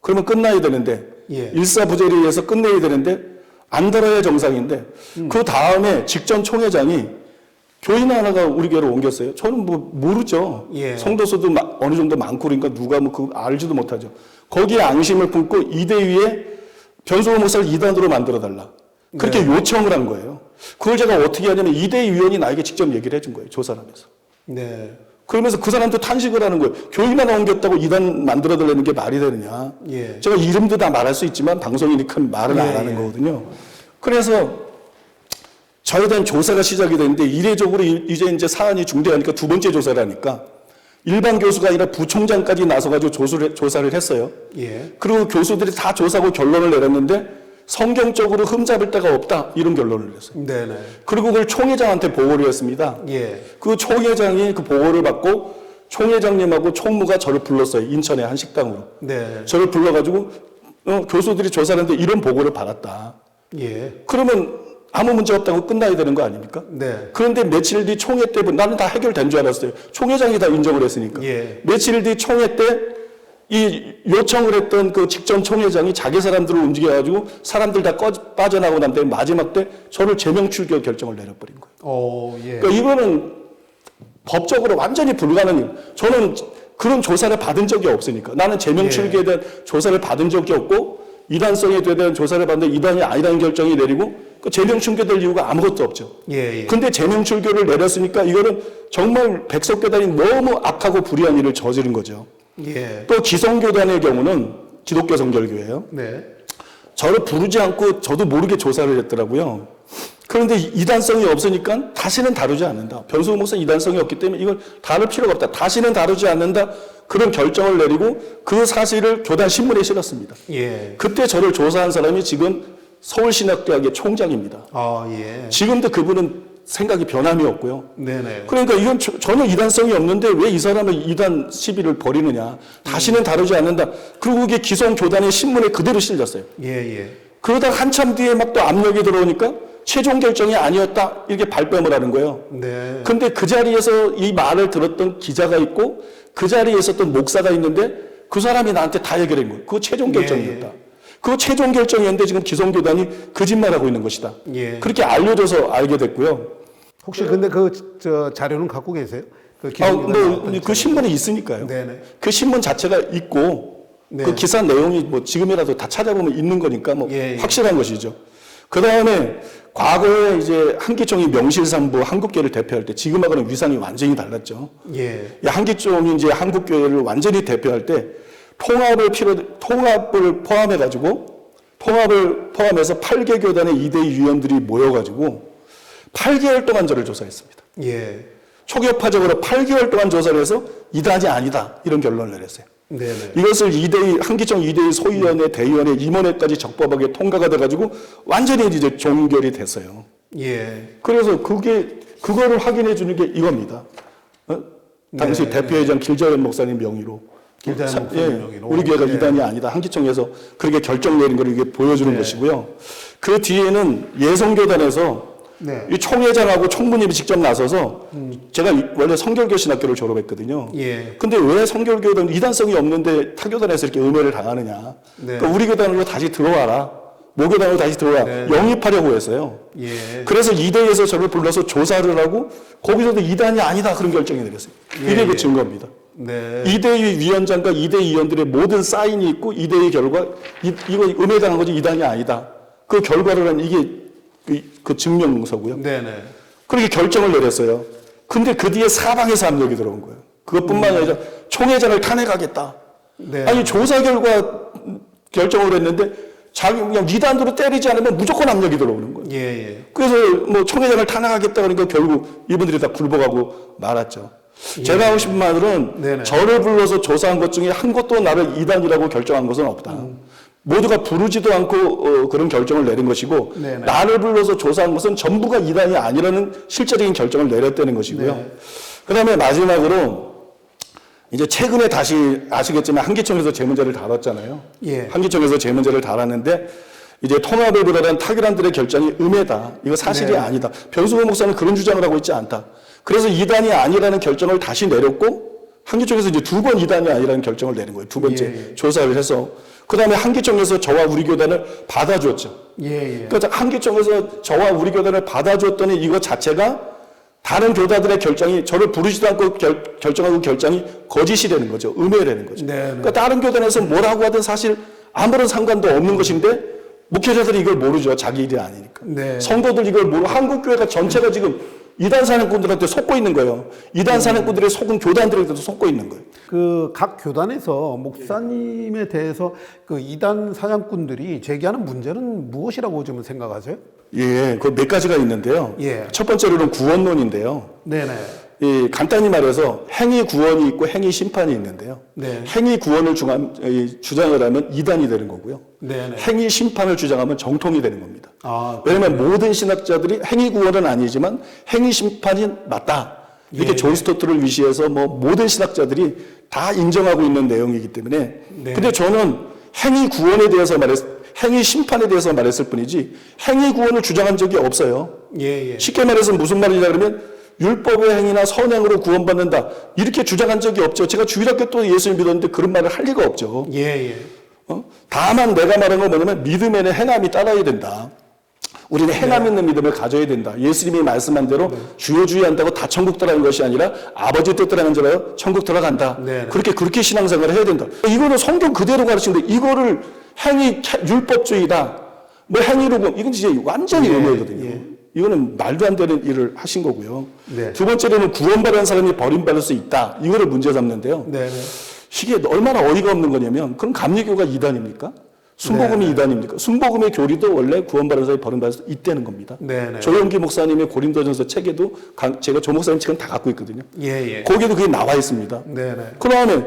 그러면 끝나야 되는데 일사부재리에서 끝내야 되는데 안 달아야 정상인데 그 다음에 직전 총회장이 교인 하나가 우리 교회로 옮겼어요. 저는 뭐 모르죠. 예. 성도수도 어느 정도 많고 그러니까 누가 뭐 그 알지도 못하죠. 거기에 앙심을 품고 이대위에 변소호 목사를 이단으로 만들어달라. 그렇게 요청을 한 거예요. 그걸 제가 어떻게 하냐면 이대위 위원이 나에게 직접 얘기를 해준 거예요. 조사를 하면서. 네. 그러면서 그 사람도 탄식을 하는 거예요. 교인 하나 옮겼다고 이단 만들어달라는 게 말이 되느냐. 예. 제가 이름도 다 말할 수 있지만 방송이니까 말을 예, 안 하는 예. 거거든요. 그래서 저에 대한 조사가 시작이 됐는데 이례적으로 이제 사안이 중대하니까 두 번째 조사를 하니까 일반 교수가 아니라 부총장까지 나서가지고 조사를 했어요. 예. 그리고 교수들이 다 조사하고 결론을 내렸는데 성경적으로 흠잡을 데가 없다 이런 결론을 내렸어요. 네네. 그리고 그걸 총회장한테 보고를 했습니다. 예. 그 총회장이 그 보고를 받고 총회장님하고 총무가 저를 불렀어요. 인천의 한 식당으로. 네. 저를 불러가지고 교수들이 조사를 했는데 이런 보고를 받았다. 예. 그러면 아무 문제 없다고 끝나야 되는 거 아닙니까? 네. 그런데 며칠 뒤 총회 때 나는 다 해결된 줄 알았어요. 총회장이 다 인정을 했으니까. 예. 며칠 뒤 총회 때 이 요청을 했던 그 직전 총회장이 자기 사람들을 움직여가지고 사람들 다 빠져나오고 난 다음에 마지막 때 저를 제명 출교 결정을 내려버린 거예요. 오, 예. 그러니까 이거는 법적으로 완전히 불가능해요. 저는 그런 조사를 받은 적이 없으니까. 나는 제명 출교에 대한 조사를 받은 적이 없고 이단성에 대한 조사를 받는데 이단이 아니라는 결정이 내리고 그 제명 출교될 이유가 아무것도 없죠. 예, 예. 근데 제명 출교를 내렸으니까 이거는 정말 백석교단이 너무 악하고 불의한 일을 저지른 거죠. 예. 또 기성교단의 경우는 기독교 성결교회예요. 네. 저를 부르지 않고 저도 모르게 조사를 했더라고요. 그런데 이단성이 없으니까 다시는 다루지 않는다. 변소호 목사는 이단성이 없기 때문에 이걸 다룰 필요가 없다. 다시는 다루지 않는다. 그런 결정을 내리고 그 사실을 교단 신문에 실었습니다. 예. 그때 저를 조사한 사람이 지금 서울신학대학의 총장입니다. 아, 예. 지금도 그분은 생각이 변함이 없고요. 네네. 그러니까 이건 전혀 이단성이 없는데 왜 이 사람은 이단 시비를 벌이느냐. 다시는 다루지 않는다. 그리고 그게 기성교단의 신문에 그대로 실렸어요. 예, 예. 그러다 한참 뒤에 막 또 압력이 들어오니까 최종 결정이 아니었다. 이렇게 발뺌을 하는 거예요. 네. 근데 그 자리에서 이 말을 들었던 기자가 있고 그 자리에 있었던 목사가 있는데 그 사람이 나한테 다 얘기를 한 거예요. 그거 최종 결정이었다. 예. 그거 최종 결정이었는데 지금 기성교단이 거짓말하고 있는 것이다. 예. 그렇게 알려져서 알게 됐고요. 혹시 근데 저 자료는 갖고 계세요? 그 그 신문에 있으니까요. 네네. 그 신문 자체가 있고 네. 그 기사 내용이 뭐 지금이라도 다 찾아보면 있는 거니까 뭐 예, 예. 확실한 것이죠. 그 다음에 과거에 이제 한기총이 명실상부 한국교회를 대표할 때 지금하고는 위상이 완전히 달랐죠. 예. 이 한기총이 이제 한국교회를 완전히 대표할 때 통합을 포함해서 8개 교단의 2대 위원들이 모여가지고 8개월 동안 저를 조사했습니다. 예. 초격파적으로 8개월 동안 조사를 해서 이단이 아니다 이런 결론을 내렸어요. 네네. 이것을 한기총 2대 소위원회, 대의원회, 임원회까지 적법하게 통과가 돼가지고 완전히 이제 종결이 됐어요. 예. 그래서 그거를 확인해 주는 게 이겁니다. 당시 네, 대표회장 길자연 목사님 명의로. 길자연 목사님 명의로. 우리 교회가 예. 이단이 아니다. 한기총에서 그렇게 결정 내린 걸 이게 보여주는 네. 것이고요. 그 뒤에는 예성교단에서 네. 이 총회장하고 총무님이 직접 나서서 제가 원래 성결교 신학교를 졸업했거든요. 예. 근데 왜 성결교단 이단성이 없는데 타교단에서 이렇게 음해를 당하느냐. 네. 그러니까 우리 교단으로 다시 들어와라. 모교단으로 다시 들어와. 네. 영입하려고 했어요. 예. 그래서 이대에서 저를 불러서 조사를 하고 거기서도 이단이 아니다 그런 결정이 내렸어요. 이게 예, 그 예. 증거입니다. 네. 이대위 위원장과 이대위 위원들의 모든 사인이 있고 이대위 결과 이거 음해당한 거지 이단이 아니다. 그 결과를 한 이게 그 증명서고요. 네네. 그렇게 결정을 내렸어요. 근데 그 뒤에 사방에서 압력이 들어온 거예요. 그것뿐만 아니라 총회장을 탄핵하겠다. 네. 아니 조사 결과 결정을 했는데 자기 그냥 이단으로 때리지 않으면 무조건 압력이 들어오는 거예요. 예, 예. 그래서 뭐 총회장을 탄핵하겠다 그러니까 결국 이분들이 다 굴복하고 말았죠. 제가 하고 싶은 말은 네네. 저를 불러서 조사한 것 중에 한 곳도 나를 이단이라고 결정한 것은 없다. 모두가 부르지도 않고 그런 결정을 내린 것이고 네네. 나를 불러서 조사한 것은 전부가 이단이 아니라는 실제적인 결정을 내렸다는 것이고요. 네. 그다음에 마지막으로 이제 최근에 다시 아시겠지만 한기총에서 제 문제를 다뤘잖아요. 예. 한기총에서 제 문제를 다뤘는데 이제 통합을 비롯한 타결안들의 결정이 음해다. 이거 사실이 네. 아니다. 변수호 목사는 그런 주장을 하고 있지 않다. 그래서 이단이 아니라는 결정을 다시 내렸고 한기총에서 이제 2번 이단이 아니라는 결정을 내린 거예요. 두 번째 예. 조사를 해서 그 다음에 한기총에서 저와 우리 교단을 받아줬죠. 예, 예. 그러니까 한기총에서 저와 우리 교단을 받아줬더니 이거 자체가 다른 교단들의 결정이 저를 부르지도 않고 결정하고 결정이 거짓이라는 거죠. 음해라는 거죠. 네, 네. 그러니까 다른 교단에서 뭐라고 하든 사실 아무런 상관도 없는 것인데 목회자들이 이걸 모르죠. 자기 일이 아니니까. 네. 성도들 이걸 모르고 한국교회가 전체가 지금 이단 사냥꾼들한테 속고 있는 거예요. 이단 사냥꾼들의 속은 교단들한테도 속고 있는 거예요. 그 각 교단에서 목사님에 대해서 그 이단 사냥꾼들이 제기하는 문제는 무엇이라고 좀 생각하세요? 예, 그 몇 가지가 있는데요. 예. 첫 번째로는 구원론인데요. 네네. 간단히 말해서 행위 구원이 있고 행위 심판이 있는데요. 네. 행위 구원을 주장을 하면 이단이 되는 거고요. 네네. 행위 심판을 주장하면 정통이 되는 겁니다. 아, 왜냐하면 모든 신학자들이 행위 구원은 아니지만 행위 심판이 맞다. 이렇게 예, 존 스토트를 위시해서 뭐 모든 신학자들이 다 인정하고 있는 내용이기 때문에. 네. 근데 저는 행위 구원에 대해서 행위 심판에 대해서 말했을 뿐이지 행위 구원을 주장한 적이 없어요. 예, 예. 쉽게 말해서 무슨 말이냐 그러면 율법의 행위나 선행으로 구원받는다. 이렇게 주장한 적이 없죠. 제가 주일학교 때 예수를 믿었는데 그런 말을 할 리가 없죠. 예, 예. 다만 내가 말한 건 뭐냐면 믿음에는 행함이 따라야 된다. 우리는 행함 있는 믿음을 가져야 된다. 예수님이 말씀한 대로 주여주의한다고 다 천국 들어가는 것이 아니라 아버지 뜻대로 자라 천국 들어간다. 네. 그렇게 신앙생활을 해야 된다. 이거는 성경 그대로 가르치는데 이거를 행위 율법주의다. 뭐 행위로 이건 진짜 완전히 예, 음해거든요. 예. 이거는 말도 안 되는 일을 하신 거고요. 네. 두 번째로는 구원받은 사람이 버림받을 수 있다. 이거를 문제 삼는데요. 네네. 이게 얼마나 어이가 없는 거냐면 그럼 감리교가 이단입니까? 순복음이 네. 이단입니까? 순복음의 교리도 원래 구원받은 사람이 버림받을 수 있다는 겁니다. 네네. 조영기 목사님의 고린도전서 책에도 제가 조 목사님 책은 다 갖고 있거든요. 예, 예. 거기에도 그게 나와 있습니다. 네네. 그 다음에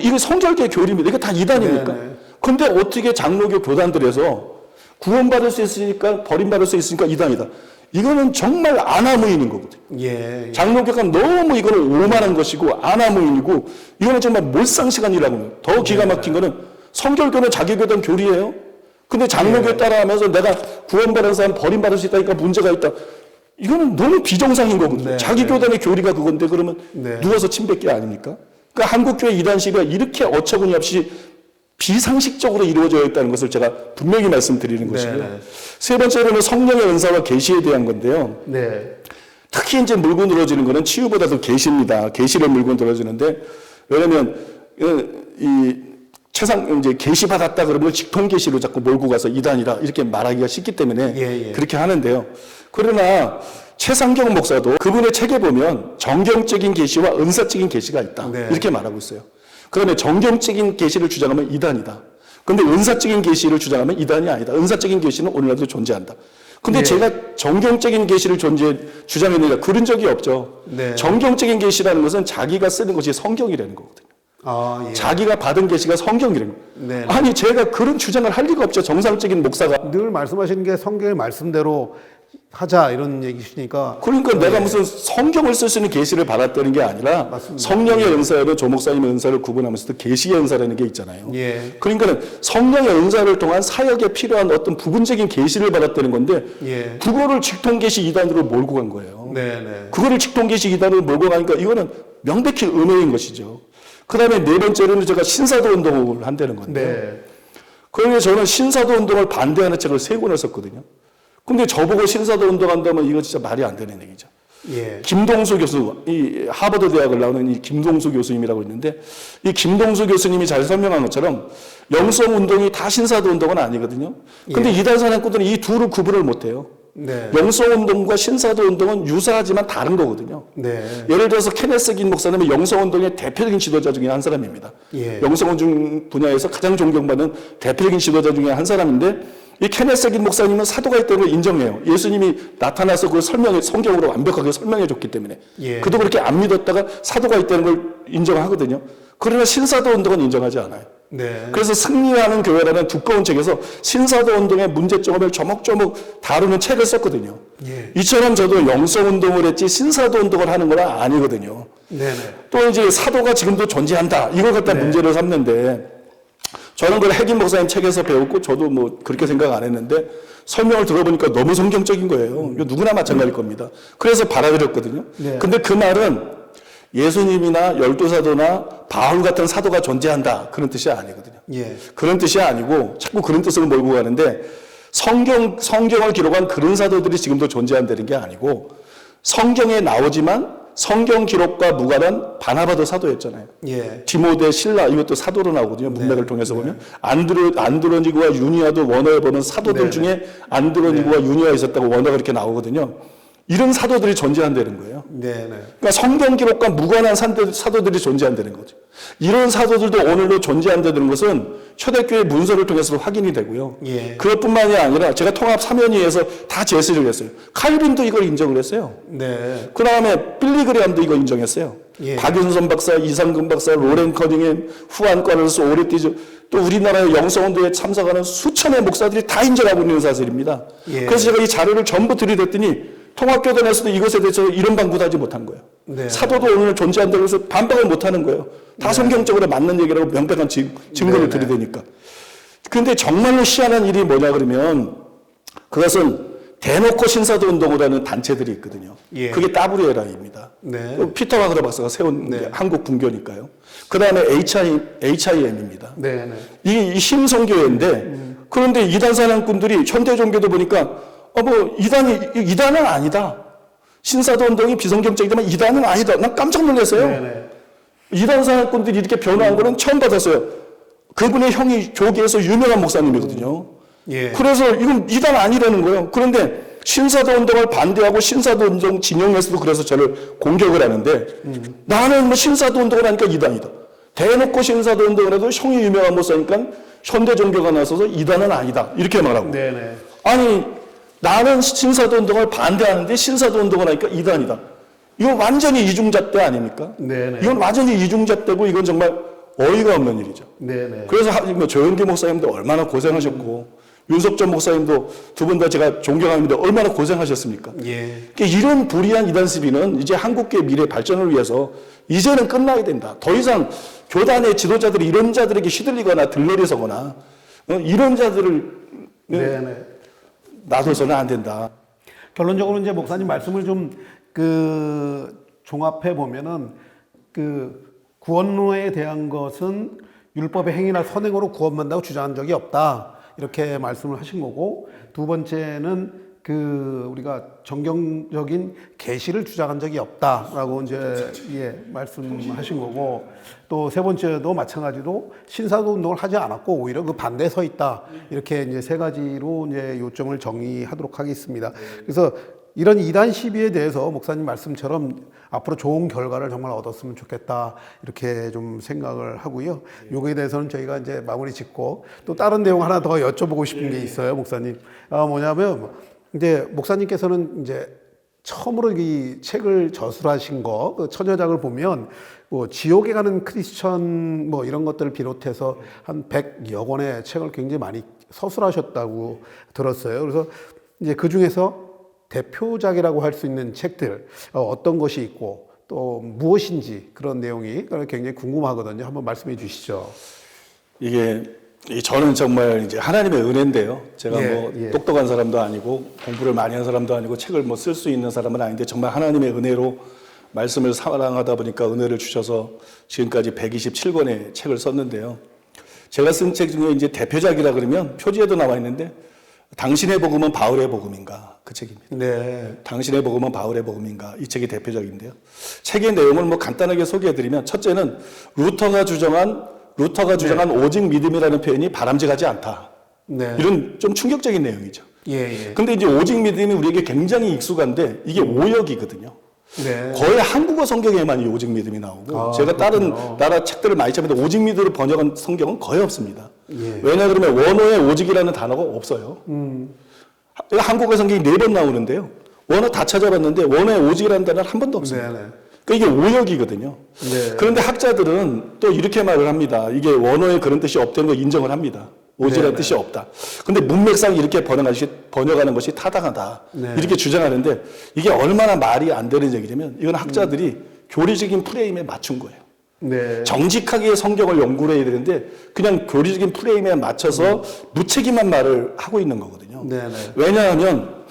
이거 성결계 교리입니다. 이거 다 이단입니까? 네네. 근데 어떻게 장로교 교단들에서 구원받을 수 있으니까 버림받을 수 있으니까 이단이다. 이거는 정말 아나무인인 거거든요. 예, 예. 장로교가 너무 이거는 오만한 것이고 아나무인이고 이거는 정말 몰상시간이라고 합니다. 더 기가 막힌 거는 성결교는 자기 교단 교리예요. 근데 장로교 따라하면서 내가 구원받은 사람 버림받을 수 있다니까 문제가 있다. 이거는 너무 비정상인 거거든요. 네, 자기 네. 교단의 교리가 그건데 그러면 네. 누워서 침 뱉기 아닙니까? 그러니까 한국교회 이단 시비가 이렇게 어처구니 없이 비상식적으로 이루어져 있다는 것을 제가 분명히 말씀드리는 것이고요. 네. 세 번째로는 성령의 은사와 계시에 대한 건데요. 네. 특히 이제 물고 늘어지는 거는 치유보다도 계시입니다. 계시를 물고 늘어지는데 왜냐면 이 이제 계시 받았다 그러면 직통 계시로 자꾸 몰고 가서 이단이라 이렇게 말하기가 쉽기 때문에 예, 예. 그렇게 하는데요. 그러나 최상경 목사도 그분의 책에 보면 정경적인 계시와 은사적인 계시가 있다. 네. 이렇게 말하고 있어요. 그러면 정경적인 계시를 주장하면 이단이다. 근데 은사적인 계시를 주장하면 이단이 아니다. 은사적인 계시는 오늘날도 존재한다. 근데 네. 제가 정경적인 계시를 주장했느냐 그런 적이 없죠. 네. 정경적인 계시라는 것은 자기가 쓰는 것이 성경이라는 거거든요. 아, 예. 자기가 받은 계시가 성경이라는 거예요. 네. 아니 제가 그런 주장을 할 리가 없죠. 정상적인 목사가. 늘 말씀하시는 게 성경의 말씀대로 하자 이런 얘기시니까. 그러니까 내가 무슨 성경을 쓸 수 있는 계시를 받았다는 게 아니라 맞습니다. 성령의 은사에도 조 목사님의 은사를 구분하면서도 계시의 은사라는 게 있잖아요. 예. 그러니까 성령의 은사를 통한 사역에 필요한 어떤 부분적인 계시를 받았다는 건데 예. 그거를 직통 계시 이단으로 몰고 간 거예요. 네네. 그거를 직통 계시 이단으로 몰고 가니까 이거는 명백히 음해인 것이죠. 그다음에 네 번째로는 제가 신사도 운동을 한다는 건데. 네. 그래서 저는 신사도 운동을 반대하는 책을 3권을 썼거든요. 근데 저보고 신사도 운동한다면 이거 진짜 말이 안 되는 얘기죠. 예. 김동수 교수, 이 하버드 대학을 나오는 이 김동수 교수님이라고 있는데 이 김동수 교수님이 잘 설명한 것처럼 영성 운동이 다 신사도 운동은 아니거든요. 근데 이단 사냥꾼들은 이 둘을 구분을 못 해요. 네. 영성 운동과 신사도 운동은 유사하지만 다른 거거든요. 네. 예를 들어서 케네스 긴 목사님은 영성운동의 대표적인 지도자 중에 한 사람입니다. 예. 영성운동 분야에서 가장 존경받는 대표적인 지도자 중에 한 사람인데 이 케네스 긴 목사님은 사도가 있다는 걸 인정해요. 예수님이 나타나서 그걸 성경으로 완벽하게 설명해 줬기 때문에. 예. 그도 그렇게 안 믿었다가 사도가 있다는 걸 인정하거든요. 그러나 신사도 운동은 인정하지 않아요. 네. 그래서 승리하는 교회라는 두꺼운 책에서 신사도 운동의 문제점을 조목조목 다루는 책을 썼거든요. 예. 이처럼 저도 영성 운동을 했지 신사도 운동을 하는 건 아니거든요. 네네. 또 이제 사도가 지금도 존재한다. 이걸 갖다 문제를 삼는데 저는 그걸 핵임 목사님 책에서 배웠고 저도 뭐 그렇게 생각 안 했는데 설명을 들어보니까 너무 성경적인 거예요. 이거 누구나 마찬가지일 겁니다. 그래서 받아들였거든요. 네. 근데 그 말은 예수님이나 열두 사도나 바울 같은 사도가 존재한다. 그런 뜻이 아니거든요. 예. 그런 뜻이 아니고 자꾸 그런 뜻을 몰고 가는데 성경을 기록한 그런 사도들이 지금도 존재한다는 게 아니고 성경에 나오지만 성경 기록과 무관한 바나바도 사도였잖아요. 예. 디모데, 실라 이것도 사도로 나오거든요. 문맥을 통해서 보면 안드로니고와 유니아도 원어에 보면 사도들 중에 안드로니고와 유니아 있었다고 원어가 이렇게 나오거든요. 이런 사도들이 존재한다는 거예요. 그러니까 성경 기록과 무관한 사도들이 존재한다는 거죠. 이런 사도들도 오늘도 존재한다는 것은 초대교회 문서를 통해서 확인이 되고요. 예. 그것뿐만이 아니라 제가 통합 3연위에서 다 제시를 했어요. 칼빈도 이걸 인정을 했어요. 네. 그 다음에 빌리그레암도 이거 인정했어요. 예. 박윤선 박사, 이상근 박사, 로렌 커닝햄, 후안 까를로스, 오레티즈, 또 우리나라의 영성운동에 참석하는 수천의 목사들이 다 인정하고 있는 사실입니다. 예. 그래서 제가 이 자료를 전부 들이댔더니 통합교단에서도 이것에 대해서 이런 방구도 하지 못한 거예요. 네. 사도도 오늘 존재한다고 해서 반박을 못하는 거예요. 다 성경적으로 맞는 얘기라고 명백한 증거를 들이대니까. 그런데 정말로 희한한 일이 뭐냐 그러면 그것은 대놓고 신사도 운동을 하는 단체들이 있거든요. 예. 그게 따브리에라입니다. 네. 피터 와그너 박사가 세운 게 한국 분교니까요. 그 다음에 HIM입니다. 네. 이 신성교회인데 그런데 이단 사냥꾼들이 현대 종교도 보니까 이단은 아니다. 신사도 운동이 비성경적이지만 이단은 아니다. 난 깜짝 놀랐어요. 네. 이단 사냥꾼들이 이렇게 변화한 거는 처음 받았어요. 그분의 형이 교계에서 유명한 목사님이거든요. 예. 그래서 이건 이단 아니라는 거예요. 그런데 신사도 운동을 반대하고 신사도 운동 진영에서도 그래서 저를 공격을 하는데 나는 뭐 신사도 운동을 하니까 이단이다. 대놓고 신사도 운동을 해도 형이 유명한 목사니까 현대 종교가 나서서 이단은 아니다. 이렇게 말하고. 네네. 아니 나는 신사도 운동을 반대하는데 신사도 운동을 하니까 이단이다. 이건 완전히 이중잣대 아닙니까? 네네. 이건 완전히 이중잣대고 이건 정말 어이가 없는 일이죠. 네네. 그래서 조영기 목사님도 얼마나 고생하셨고 윤석전 목사님도 두 분 다 제가 존경합니다. 얼마나 고생하셨습니까? 예. 그러니까 이런 불의한 이단 시비는 이제 한국교회 미래 발전을 위해서 이제는 끝나야 된다. 더 이상 교단의 지도자들이 이런 자들에게 휘둘리거나 들러리 서거나 이런 자들을 네네. 놔둬서는 안 된다. 결론적으로 이제 목사님 말씀을 좀 종합해 보면은 구원론에 대한 것은 율법의 행위나 선행으로 구원받는다고 주장한 적이 없다. 이렇게 말씀을 하신 거고, 두 번째는 우리가 정경적인 계시를 주장한 적이 없다라고 이제 말씀하신 거고, 또 세 번째도 마찬가지로 신사도 운동을 하지 않았고 오히려 그 반대에 서 있다. 이렇게 이제 세 가지로 이제 요점을 정의하도록 하겠습니다. 그래서 이런 이단 시비에 대해서 목사님 말씀처럼 앞으로 좋은 결과를 정말 얻었으면 좋겠다 이렇게 좀 생각을 하고요. 요거에 대해서는 저희가 이제 마무리 짓고 또 다른 내용 하나 더 여쭤보고 싶은 게 있어요, 목사님. 뭐냐면 이제 목사님께서는 이제 처음으로 이 책을 저술하신 그 처녀작을 보면 뭐 지옥에 가는 크리스천 뭐 이런 것들을 비롯해서 한 100여 권의 책을 굉장히 많이 서술하셨다고 들었어요. 그래서 이제 그 중에서 대표작이라고 할 수 있는 책들 어떤 것이 있고 또 무엇인지 그런 내용이 굉장히 궁금하거든요. 한번 말씀해 주시죠. 이게 저는 정말 이제 하나님의 은혜인데요. 제가 똑똑한 사람도 아니고 공부를 많이 한 사람도 아니고 책을 뭐 쓸 수 있는 사람은 아닌데 정말 하나님의 은혜로 말씀을 사랑하다 보니까 은혜를 주셔서 지금까지 127권의 책을 썼는데요. 제가 쓴 책 중에 이제 대표작이라 그러면 표지에도 나와 있는데 당신의 복음은 바울의 복음인가? 그 책입니다. 네. 당신의 복음은 바울의 복음인가? 이 책이 대표적인데요. 책의 내용을 뭐 간단하게 소개해드리면 첫째는 루터가 주장한 오직 믿음이라는 표현이 바람직하지 않다. 네. 이런 좀 충격적인 내용이죠. 예. 근데 이제 오직 믿음이 우리에게 굉장히 익숙한데 이게 오역이거든요. 네. 거의 한국어 성경에만 이 오직 믿음이 나오고 제가 다른 나라 책들을 많이 찾는데 오직 믿음으로 번역한 성경은 거의 없습니다. 예. 왜냐 그러면 원어에 오직이라는 단어가 없어요. 한국어 성경이 4번 나오는데요. 원어 다 찾아봤는데 원어에 오직이라는 단어는 한 번도 없습니다. 네네. 그러니까 이게 오역이거든요. 네. 그런데 학자들은 또 이렇게 말을 합니다. 이게 원어에 그런 뜻이 없다는 걸 인정을 합니다. 오직이라는 뜻이 없다. 근데 문맥상 이렇게 번역하는 것이 타당하다. 네. 이렇게 주장하는데 이게 얼마나 말이 안 되는 얘기냐면 이건 학자들이 교리적인 프레임에 맞춘 거예요. 네. 정직하게 성경을 연구를 해야 되는데 그냥 교리적인 프레임에 맞춰서 무책임한 말을 하고 있는 거거든요. 네네. 왜냐하면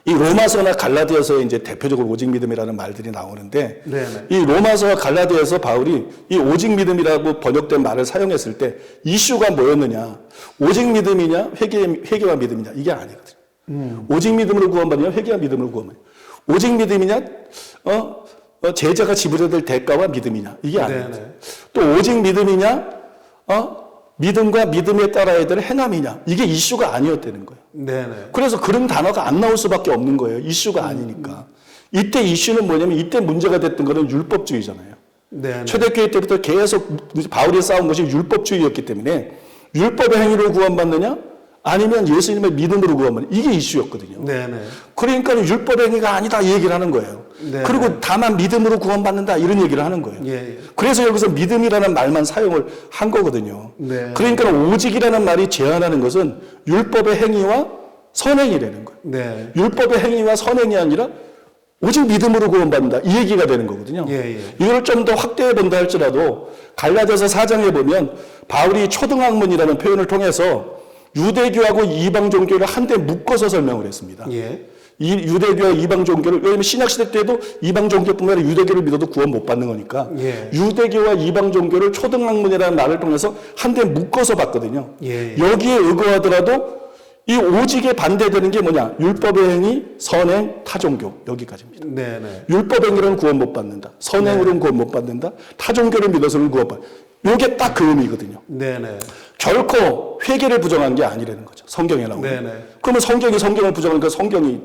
이 로마서나 갈라디아서에 이제 대표적으로 오직 믿음이라는 말들이 나오는데 네네. 이 로마서와 갈라디아서 바울이 이 오직 믿음이라고 번역된 말을 사용했을 때 이슈가 뭐였느냐? 오직 믿음이냐? 회개와 믿음이냐? 이게 아니거든요. 오직 믿음으로 구원받느냐? 회개와 믿음으로 구원받느냐? 오직 믿음이냐? 제자가 지불해야 될 대가와 믿음이냐? 이게 아니거든요. 또 오직 믿음이냐? 믿음과 믿음에 따라야 될 행함이냐? 이게 이슈가 아니었다는 거예요. 네네. 그래서 그런 단어가 안 나올 수밖에 없는 거예요. 이슈가 아니니까. 이때 이슈는 뭐냐면 이때 문제가 됐던 거는 율법주의잖아요. 네네. 초대교회 때부터 계속 바울이 싸운 것이 율법주의였기 때문에 율법의 행위로 구원받느냐? 아니면 예수님의 믿음으로 구원받느냐? 이게 이슈였거든요. 네네. 그러니까 율법의 행위가 아니다 이 얘기를 하는 거예요. 네. 그리고 다만 믿음으로 구원받는다 이런 얘기를 하는 거예요. 예. 그래서 여기서 믿음이라는 말만 사용을 한 거거든요. 네. 그러니까 오직이라는 말이 제한하는 것은 율법의 행위와 선행이라는 거예요. 네. 율법의 행위와 선행이 아니라 오직 믿음으로 구원받는다 이 얘기가 되는 거거든요. 예. 이걸 좀 더 확대해 본다 할지라도 갈라디아서 4장에 보면 바울이 초등학문이라는 표현을 통해서 유대교하고 이방 종교를 한데 묶어서 설명을 했습니다. 예. 이 유대교와 이방 종교를, 왜냐면 신약시대 때도 이방 종교뿐만 아니라 유대교를 믿어도 구원 못 받는 거니까 예. 유대교와 이방 종교를 초등학문이라는 말을 통해서 한데 묶어서 봤거든요. 예. 여기에 의거하더라도 이 오직에 반대되는 게 뭐냐? 율법의 행위, 선행, 타종교 여기까지입니다. 네네. 율법 행위로는 구원 못 받는다. 선행으로는 구원 못 받는다. 타종교를 믿어서는 구원 받는다. 이게 딱 그 의미거든요. 네네. 결코 회개를 부정한 게 아니라는 거죠. 성경에 나오는. 네네. 그러면 성경을 부정하니까 성경이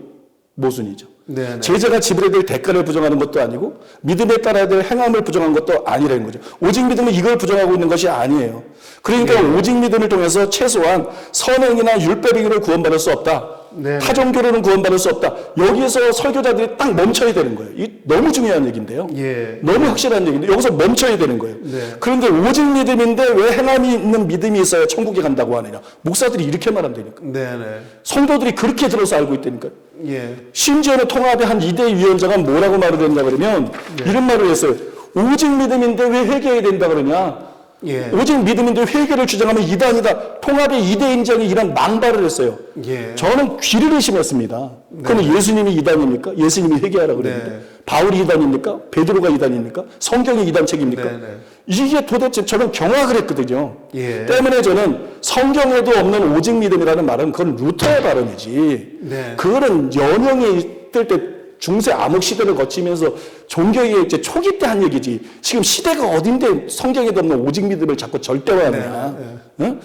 모순이죠. 네네. 제자가 지불해야 될 대가를 부정하는 것도 아니고 믿음에 따라야 될 행함을 부정한 것도 아니라는 거죠. 오직 믿음은 이걸 부정하고 있는 것이 아니에요. 그러니까 오직 믿음을 통해서 최소한 선행이나 율법행위를 구원받을 수 없다. 네네. 타종교로는 구원받을 수 없다. 여기에서 설교자들이 딱 멈춰야 되는 거예요. 이 너무 중요한 얘기인데요. 예. 너무 확실한 얘기인데 여기서 멈춰야 되는 거예요. 네. 그런데 오직 믿음인데 왜 행함이 있는 믿음이 있어야 천국에 간다고 하느냐. 목사들이 이렇게 말한다니까. 네네. 성도들이 그렇게 들어서 알고 있다니까. 예. 심지어는 통합의 한 2대 위원장은 뭐라고 말을 했냐 그러면 이런 말을 했어요. 오직 믿음인데 왜 회개해야 된다 그러냐. 예. 오직 믿음인데 회개를 주장하면 이단이다. 통합의 2대 인장이 이런 망발을 했어요. 예. 저는 귀를 의심했습니다. 그러면 예수님이 이단입니까? 예수님이 회개하라고 그랬는데 네. 바울이 이단입니까? 베드로가 이단입니까? 성경이 이단책입니까? 네, 네. 이게 도대체 저는 경악을 했거든요. 예. 때문에 저는 성경에도 없는 오직 믿음이라는 말은 그건 루터의 발언이지. 네. 그거는 연형이 있을 때 중세 암흑 시대를 거치면서 종교의 이제 초기 때 한 얘기지. 지금 시대가 어딘데 성경에도 없는 오직 믿음을 자꾸 절대화하느냐. 응?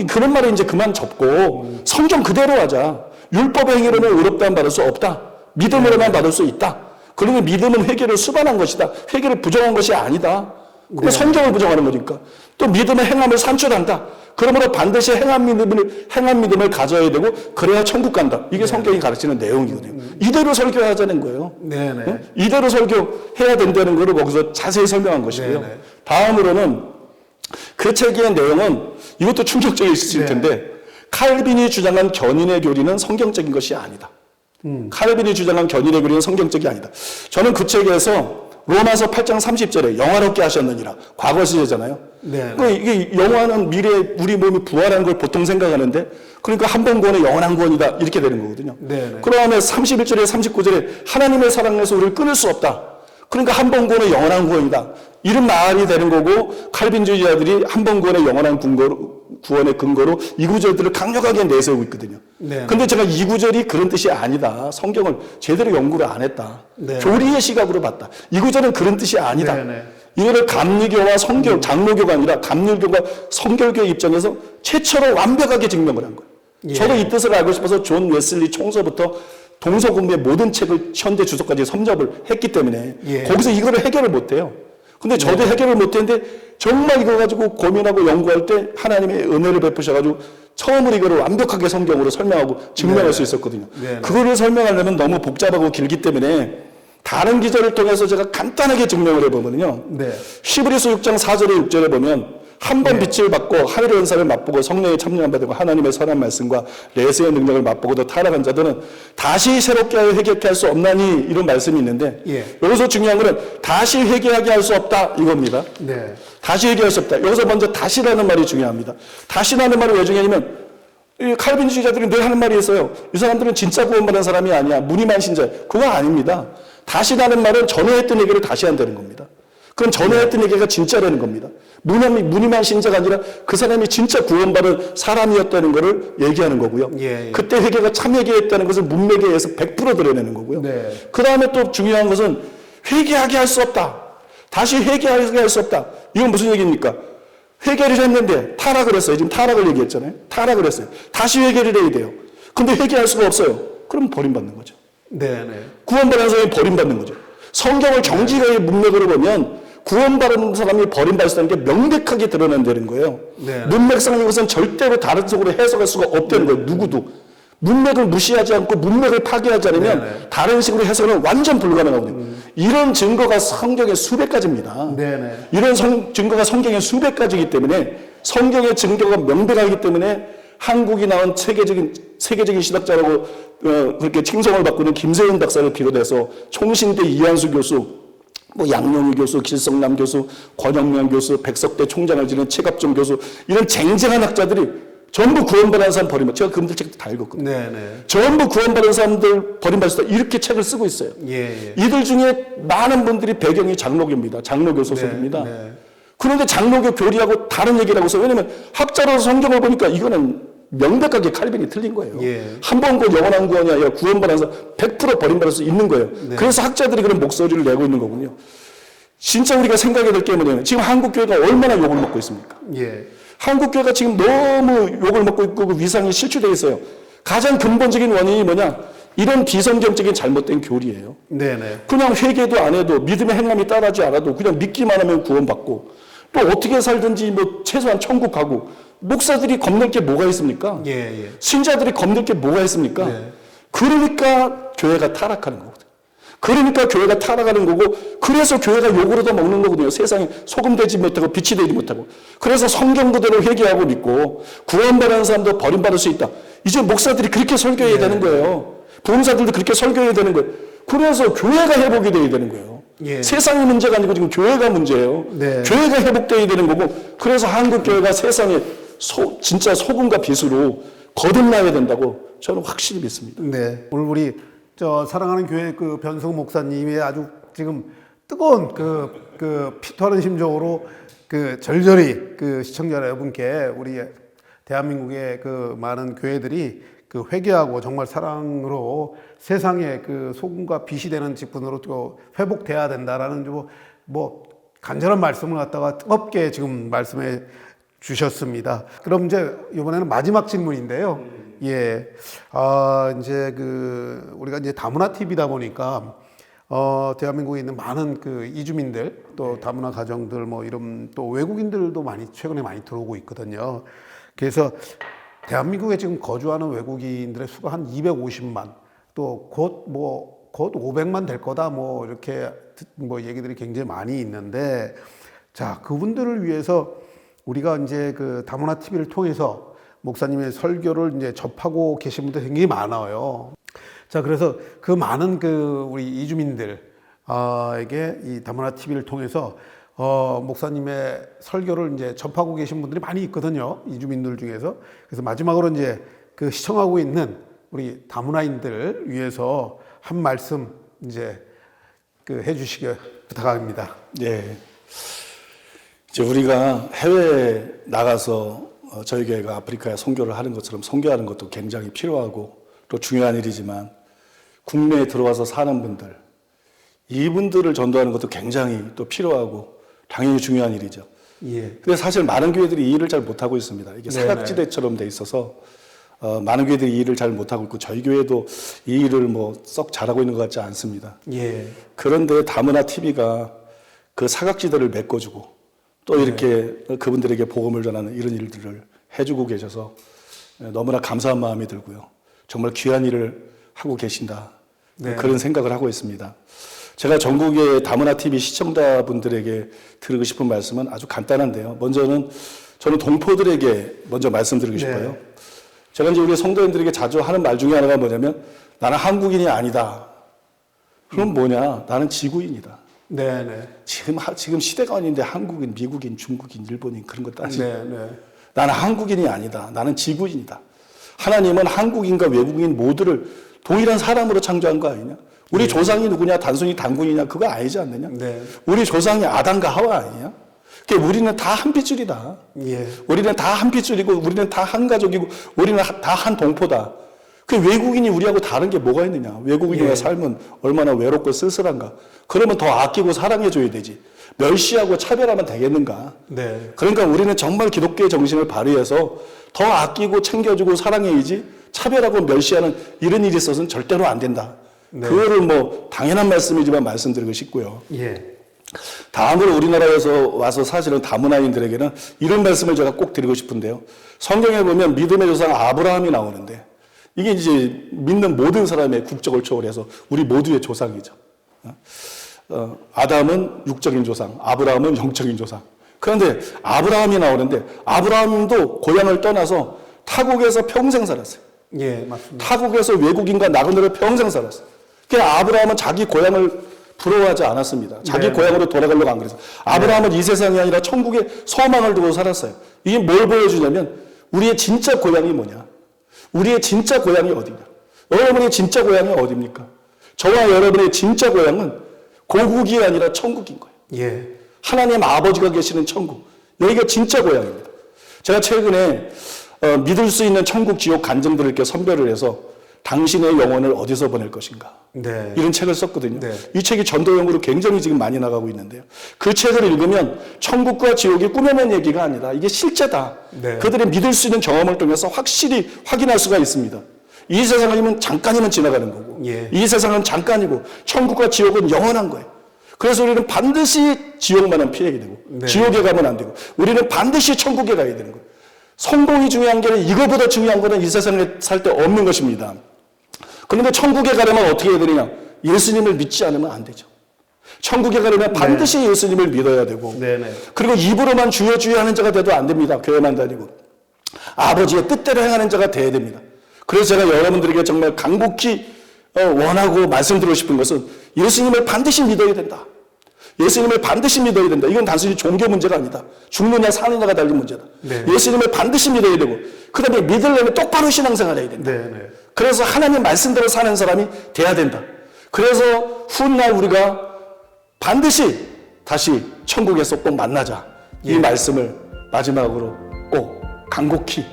그런 말을 이제 그만 접고 성경 그대로 하자. 율법의 행위로는 의롭다함 받을 수 없다. 믿음으로만 받을 수 있다. 그러니 믿음은 회개를 수반한 것이다. 회개를 부정한 것이 아니다. 그럼 성경을 부정하는 거니까. 또 믿음의 행함을 산출한다. 그러므로 반드시 행한 믿음을 가져야 되고 그래야 천국 간다. 이게 성경이 가르치는 내용이거든요. 이대로 설교하자는 거예요. 네네. 응? 이대로 설교해야 된다는 거를 거기서 자세히 설명한 것이고요. 네네. 다음으로는 그 책의 내용은 이것도 충격적이실 텐데 칼빈이 주장한 견인의 교리는 성경적인 것이 아니다. 칼빈이 주장한 견인의 교리는 성경적이 아니다. 저는 그 책에서 로마서 8장 30절에 영화롭게 하셨느니라. 과거 시제잖아요. 네. 이게 영화는 미래에 우리 몸이 부활하는 걸 보통 생각하는데 그러니까 한 번 구원에 영원한 구원이다. 이렇게 되는 거거든요. 네. 그 다음에 31절에 39절에 하나님의 사랑에서 우리를 끊을 수 없다. 그러니까 한 번 구원에 영원한 구원이다. 이런 말이 되는 거고 칼빈주의자들이 한 번 구원에 영원한 구원의 근거로 이 구절들을 강력하게 내세우고 있거든요. 네. 근데 제가 이 구절이 그런 뜻이 아니다. 성경을 제대로 연구를 안 했다. 네. 교리의 시각으로 봤다. 이 구절은 그런 뜻이 아니다. 네, 네. 이거를 감리교와 장로교가 아니라 감리교가 성결교의 입장에서 최초로 완벽하게 증명을 한 거예요. 예. 저도 이 뜻을 알고 싶어서 존 웨슬리 총서부터 동서공부의 모든 책을 현대 주석까지 섭렵을 했기 때문에 예. 거기서 이거를 해결을 못해요. 근데 저도 해결을 못했는데 정말 이거 가지고 고민하고 연구할 때 하나님의 은혜를 베푸셔가지고 처음으로 이거를 완벽하게 성경으로 설명하고 증명할 네. 수 있었거든요. 네. 그거를 설명하려면 너무 복잡하고 길기 때문에 다른 기절을 통해서 제가 간단하게 증명을 해보면요. 네. 히브리서 6장 4절에 6절에 보면 한 번 빛을 받고 하늘의 은사를 맛보고 성령의 참여함 받고 하나님의 선한 말씀과 내세의 능력을 맛보고도 타락한 자들은 다시 새롭게 하여 회개케 할 수 없나니 이런 말씀이 있는데 예. 여기서 중요한 거는 다시 회개하게 할 수 없다 이겁니다. 네. 다시 회개할 수 없다. 여기서 먼저 다시라는 말이 중요합니다. 다시라는 말이 왜 중요하냐면 이 칼빈주의자들이 늘 하는 말이 있어요. 이 사람들은 진짜 구원받은 사람이 아니야. 무늬만 신자. 그거 아닙니다. 다시 나는 말은 전에 했던 얘기를 다시 한다는 겁니다. 그럼 전에 했던 얘기가 진짜라는 겁니다. 무늬만 신자가 아니라 그 사람이 진짜 구원받은 사람이었다는 것을 얘기하는 거고요. 예, 예. 그때 회개가 참 회개했다는 것을 문맥에서 100% 드러내는 거고요. 네. 그 다음에 또 중요한 것은 회개하게 할 수 없다. 다시 회개하게 할 수 없다. 이건 무슨 얘기입니까? 회개를 했는데 타락을 했어요. 지금 타락을 얘기했잖아요. 타락을 했어요. 다시 회개를 해야 돼요. 근데 회개할 수가 없어요. 그럼 버림받는 거죠. 네, 네. 구원받은 사람이 버림받는 거죠. 성경을 정직하게 문맥으로 보면 구원받은 사람이 버림받았다는 게 명백하게 드러난다는 거예요. 네. 문맥상 이것은 절대로 다른 속으로 해석할 수가 없다는 거예요. 누구도. 문맥을 무시하지 않고 문맥을 파괴하지 않으면 네네. 다른 식으로 해석은 완전 불가능하거든요. 이런 증거가 성경에 수백 가지입니다. 네네. 이런 증거가 성경에 수백 가지이기 때문에 성경의 증거가 명백하기 때문에 한국이 나온 세계적인 신학자라고 그렇게 칭송을 받고 있는 김세윤 박사를 비롯해서 총신대 이한수 교수, 뭐 양용희 교수, 길성남 교수, 권영명 교수, 백석대 총장을 지낸 최갑종 교수 이런 쟁쟁한 학자들이 전부 구원받은 사람 버림받. 제가 그분들 책도 다 읽었거든요. 네네. 전부 구원받은 사람들 버림받았다 이렇게 책을 쓰고 있어요. 예, 예. 이들 중에 많은 분들이 배경이 장로교입니다. 장로교 소속입니다. 네. 그런데 장로교 교리하고 다른 얘기라고 해서 왜냐면 학자로서 성경을 보니까 이거는 명백하게 칼빈이 틀린 거예요. 예. 한 번 그 영원한 구원이 아니라 구원받은 사람 100% 버림받을 수 있는 거예요. 네. 그래서 학자들이 그런 목소리를 내고 있는 거군요. 진짜 우리가 생각해야 될 게 뭐냐면 지금 한국교회가 얼마나 욕을 먹고 있습니까? 예. 한국교회가 지금 너무 욕을 먹고 있고 그 위상이 실추되어 있어요. 가장 근본적인 원인이 뭐냐? 이런 비성경적인 잘못된 교리예요. 네네. 그냥 회개도 안 해도 믿음의 행함이 따르지 않아도 그냥 믿기만 하면 구원받고 또 어떻게 살든지 뭐 최소한 천국 가고 목사들이 겁낼 게 뭐가 있습니까? 예, 예. 신자들이 겁낼 게 뭐가 있습니까? 네. 그러니까 교회가 타락하는 거거든요. 그러니까 교회가 타락하는 거고 그래서 교회가 욕을 얻어 먹는 거거든요. 세상에 소금 되지 못하고 빛이 되지 못하고. 그래서 성경 그대로 회개하고 믿고 구원받은 사람도 버림받을 수 있다. 이제 목사들이 그렇게 설교해야 되는 거예요. 부흥사들도 그렇게 설교해야 되는 거예요. 그래서 교회가 회복이 돼야 되는 거예요. 예. 세상이 문제가 아니고 지금 교회가 문제예요. 네. 교회가 회복돼야 되는 거고 그래서 한국 교회가 세상에 진짜 소금과 빛으로 거듭나야 된다고 저는 확실히 믿습니다. 네. 오늘 우리 사랑하는 교회 그 변승 목사님의 아주 지금 뜨거운 피토하는 심정으로 절절히 시청자 여러분께 우리 대한민국의 많은 교회들이 회개하고 정말 사랑으로 세상의 소금과 빛이 되는 직분으로 또 회복돼야 된다라는 뭐 간절한 말씀을 갖다가 뜨겁게 지금 말씀해 주셨습니다. 그럼 이제 이번에는 마지막 질문인데요. 예. 이제 우리가 이제 다문화 TV다 보니까 대한민국에 있는 많은 이주민들 또 다문화 가정들 뭐 이런 또 외국인들도 최근에 많이 들어오고 있거든요. 그래서 대한민국에 지금 거주하는 외국인들의 수가 한 250만 또 곧 500만 될 거다 뭐 이렇게 얘기들이 굉장히 많이 있는데 자, 그분들을 위해서 우리가 이제 다문화 TV를 통해서 목사님의 설교를 이제 접하고 계신 분들 굉장히 많아요. 자, 그래서 그 많은 우리 이주민들에게 이 다문화 TV를 통해서 목사님의 설교를 이제 접하고 계신 분들이 많이 있거든요. 이주민들 중에서. 그래서 마지막으로 이제 시청하고 있는 우리 다문화인들 위해서 한 말씀 이제 해주시기 부탁합니다. 네. 이제 우리가 해외에 나가서 저희 교회가 아프리카에 선교를 하는 것처럼 선교하는 것도 굉장히 필요하고 또 중요한 일이지만 국내에 들어와서 사는 분들, 이분들을 전도하는 것도 굉장히 또 필요하고 당연히 중요한 일이죠. 예. 근데 사실 많은 교회들이 이 일을 잘 못하고 있습니다. 이게 네네. 사각지대처럼 돼 있어서 많은 교회들이 이 일을 잘 못하고 있고 저희 교회도 이 일을 썩 잘하고 있는 것 같지 않습니다. 예. 그런데 다문화 TV가 그 사각지대를 메꿔주고 또 이렇게 그분들에게 복음을 전하는 이런 일들을 해주고 계셔서 너무나 감사한 마음이 들고요. 정말 귀한 일을 하고 계신다. 네. 그런 생각을 하고 있습니다. 제가 전국의 다문화 TV 시청자분들에게 드리고 싶은 말씀은 아주 간단한데요. 먼저는 저는 동포들에게 먼저 말씀드리고 싶어요. 제가 이제 우리 성도님들에게 자주 하는 말 중에 하나가 뭐냐면 나는 한국인이 아니다. 그럼 뭐냐? 나는 지구인이다. 네네. 지금 시대가 아닌데 한국인, 미국인, 중국인, 일본인 그런 거 따지고 네네. 나는 한국인이 아니다. 나는 지구인이다. 하나님은 한국인과 외국인 모두를 동일한 사람으로 창조한 거 아니냐? 우리 조상이 누구냐? 단순히 단군이냐? 그거 아니지 않느냐? 네. 우리 조상이 아담과 하와 아니냐? 그러니까 우리는 다 한 핏줄이다. 예. 우리는 다 한 핏줄이고 우리는 다 한 가족이고 우리는 다 한 동포다. 그 외국인이 우리하고 다른 게 뭐가 있느냐? 외국인의 예. 삶은 얼마나 외롭고 쓸쓸한가? 그러면 더 아끼고 사랑해줘야 되지. 멸시하고 차별하면 되겠는가? 네. 그러니까 우리는 정말 기독교의 정신을 발휘해서 더 아끼고 챙겨주고 사랑해야지 차별하고 멸시하는 이런 일이 있어서는 절대로 안 된다. 네. 그거를 뭐 당연한 말씀이지만 말씀드리고 싶고요. 예. 다음으로 우리나라에서 와서 사실은 다문화인들에게는 이런 말씀을 제가 꼭 드리고 싶은데요. 성경에 보면 믿음의 조상 아브라함이 나오는데 이게 이제 믿는 모든 사람의 국적을 초월해서 우리 모두의 조상이죠. 아담은 육적인 조상, 아브라함은 영적인 조상. 그런데 아브라함이 나오는데 아브라함도 고향을 떠나서 타국에서 평생 살았어요. 예, 맞습니다. 타국에서 외국인과 나그네로 평생 살았어요. 그러니까 아브라함은 자기 고향을 부러워하지 않았습니다. 자기 네. 고향으로 돌아가려고 안 그랬어요. 아브라함은 이 세상이 아니라 천국에 소망을 두고 살았어요. 이게 뭘 보여주냐면 우리의 진짜 고향이 뭐냐? 우리의 진짜 고향이 어디냐? 여러분의 진짜 고향이 어디입니까? 저와 여러분의 진짜 고향은 고국이 아니라 천국인 거예요. 예. 하나님 아버지가 계시는 천국. 여기가 진짜 고향입니다. 제가 최근에 믿을 수 있는 천국 지옥 간증들을 이렇게 선별을 해서 당신의 영혼을 어디서 보낼 것인가. 네. 이런 책을 썼거든요. 네. 이 책이 전도용으로 굉장히 지금 많이 나가고 있는데요. 그 책을 읽으면 천국과 지옥이 꾸며낸 얘기가 아니라 이게 실제다. 네. 그들의 믿을 수 있는 경험을 통해서 확실히 확인할 수가 있습니다. 이 세상이면 잠깐이면 지나가는 거고 예. 이 세상은 잠깐이고 천국과 지옥은 영원한 거예요. 그래서 우리는 반드시 지옥만은 피해야 되고 네. 지옥에 가면 안 되고 우리는 반드시 천국에 가야 되는 거예요. 성공이 중요한 게 아니라 이거보다 중요한 거는 이 세상에 살 때 없는 것입니다. 그런데 천국에 가려면 어떻게 해야 되느냐? 예수님을 믿지 않으면 안 되죠. 천국에 가려면 반드시 예수님을 믿어야 되고 네네. 그리고 입으로만 주여 주여 하는 자가 돼도 안 됩니다. 교회만 다니고 아버지의 뜻대로 행하는 자가 돼야 됩니다. 그래서 제가 여러분들에게 정말 간곡히 원하고 말씀드리고 싶은 것은 예수님을 반드시 믿어야 된다. 예수님을 반드시 믿어야 된다. 이건 단순히 종교 문제가 아니다. 죽느냐 사느냐가 달린 문제다. 네. 예수님을 반드시 믿어야 되고 그 다음에 믿으려면 똑바로 신앙생활 해야 된다. 네네. 그래서 하나님 말씀대로 사는 사람이 돼야 된다. 그래서 훗날 우리가 반드시 다시 천국에서 꼭 만나자. 이 말씀을 마지막으로 꼭 간곡히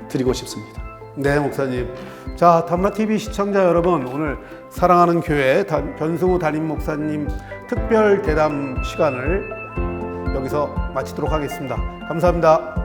드리고 싶습니다. 네, 목사님. 자, 담라TV 시청자 여러분, 오늘 사랑하는 교회 변승우 담임 목사님 특별 대담 시간을 여기서 마치도록 하겠습니다. 감사합니다.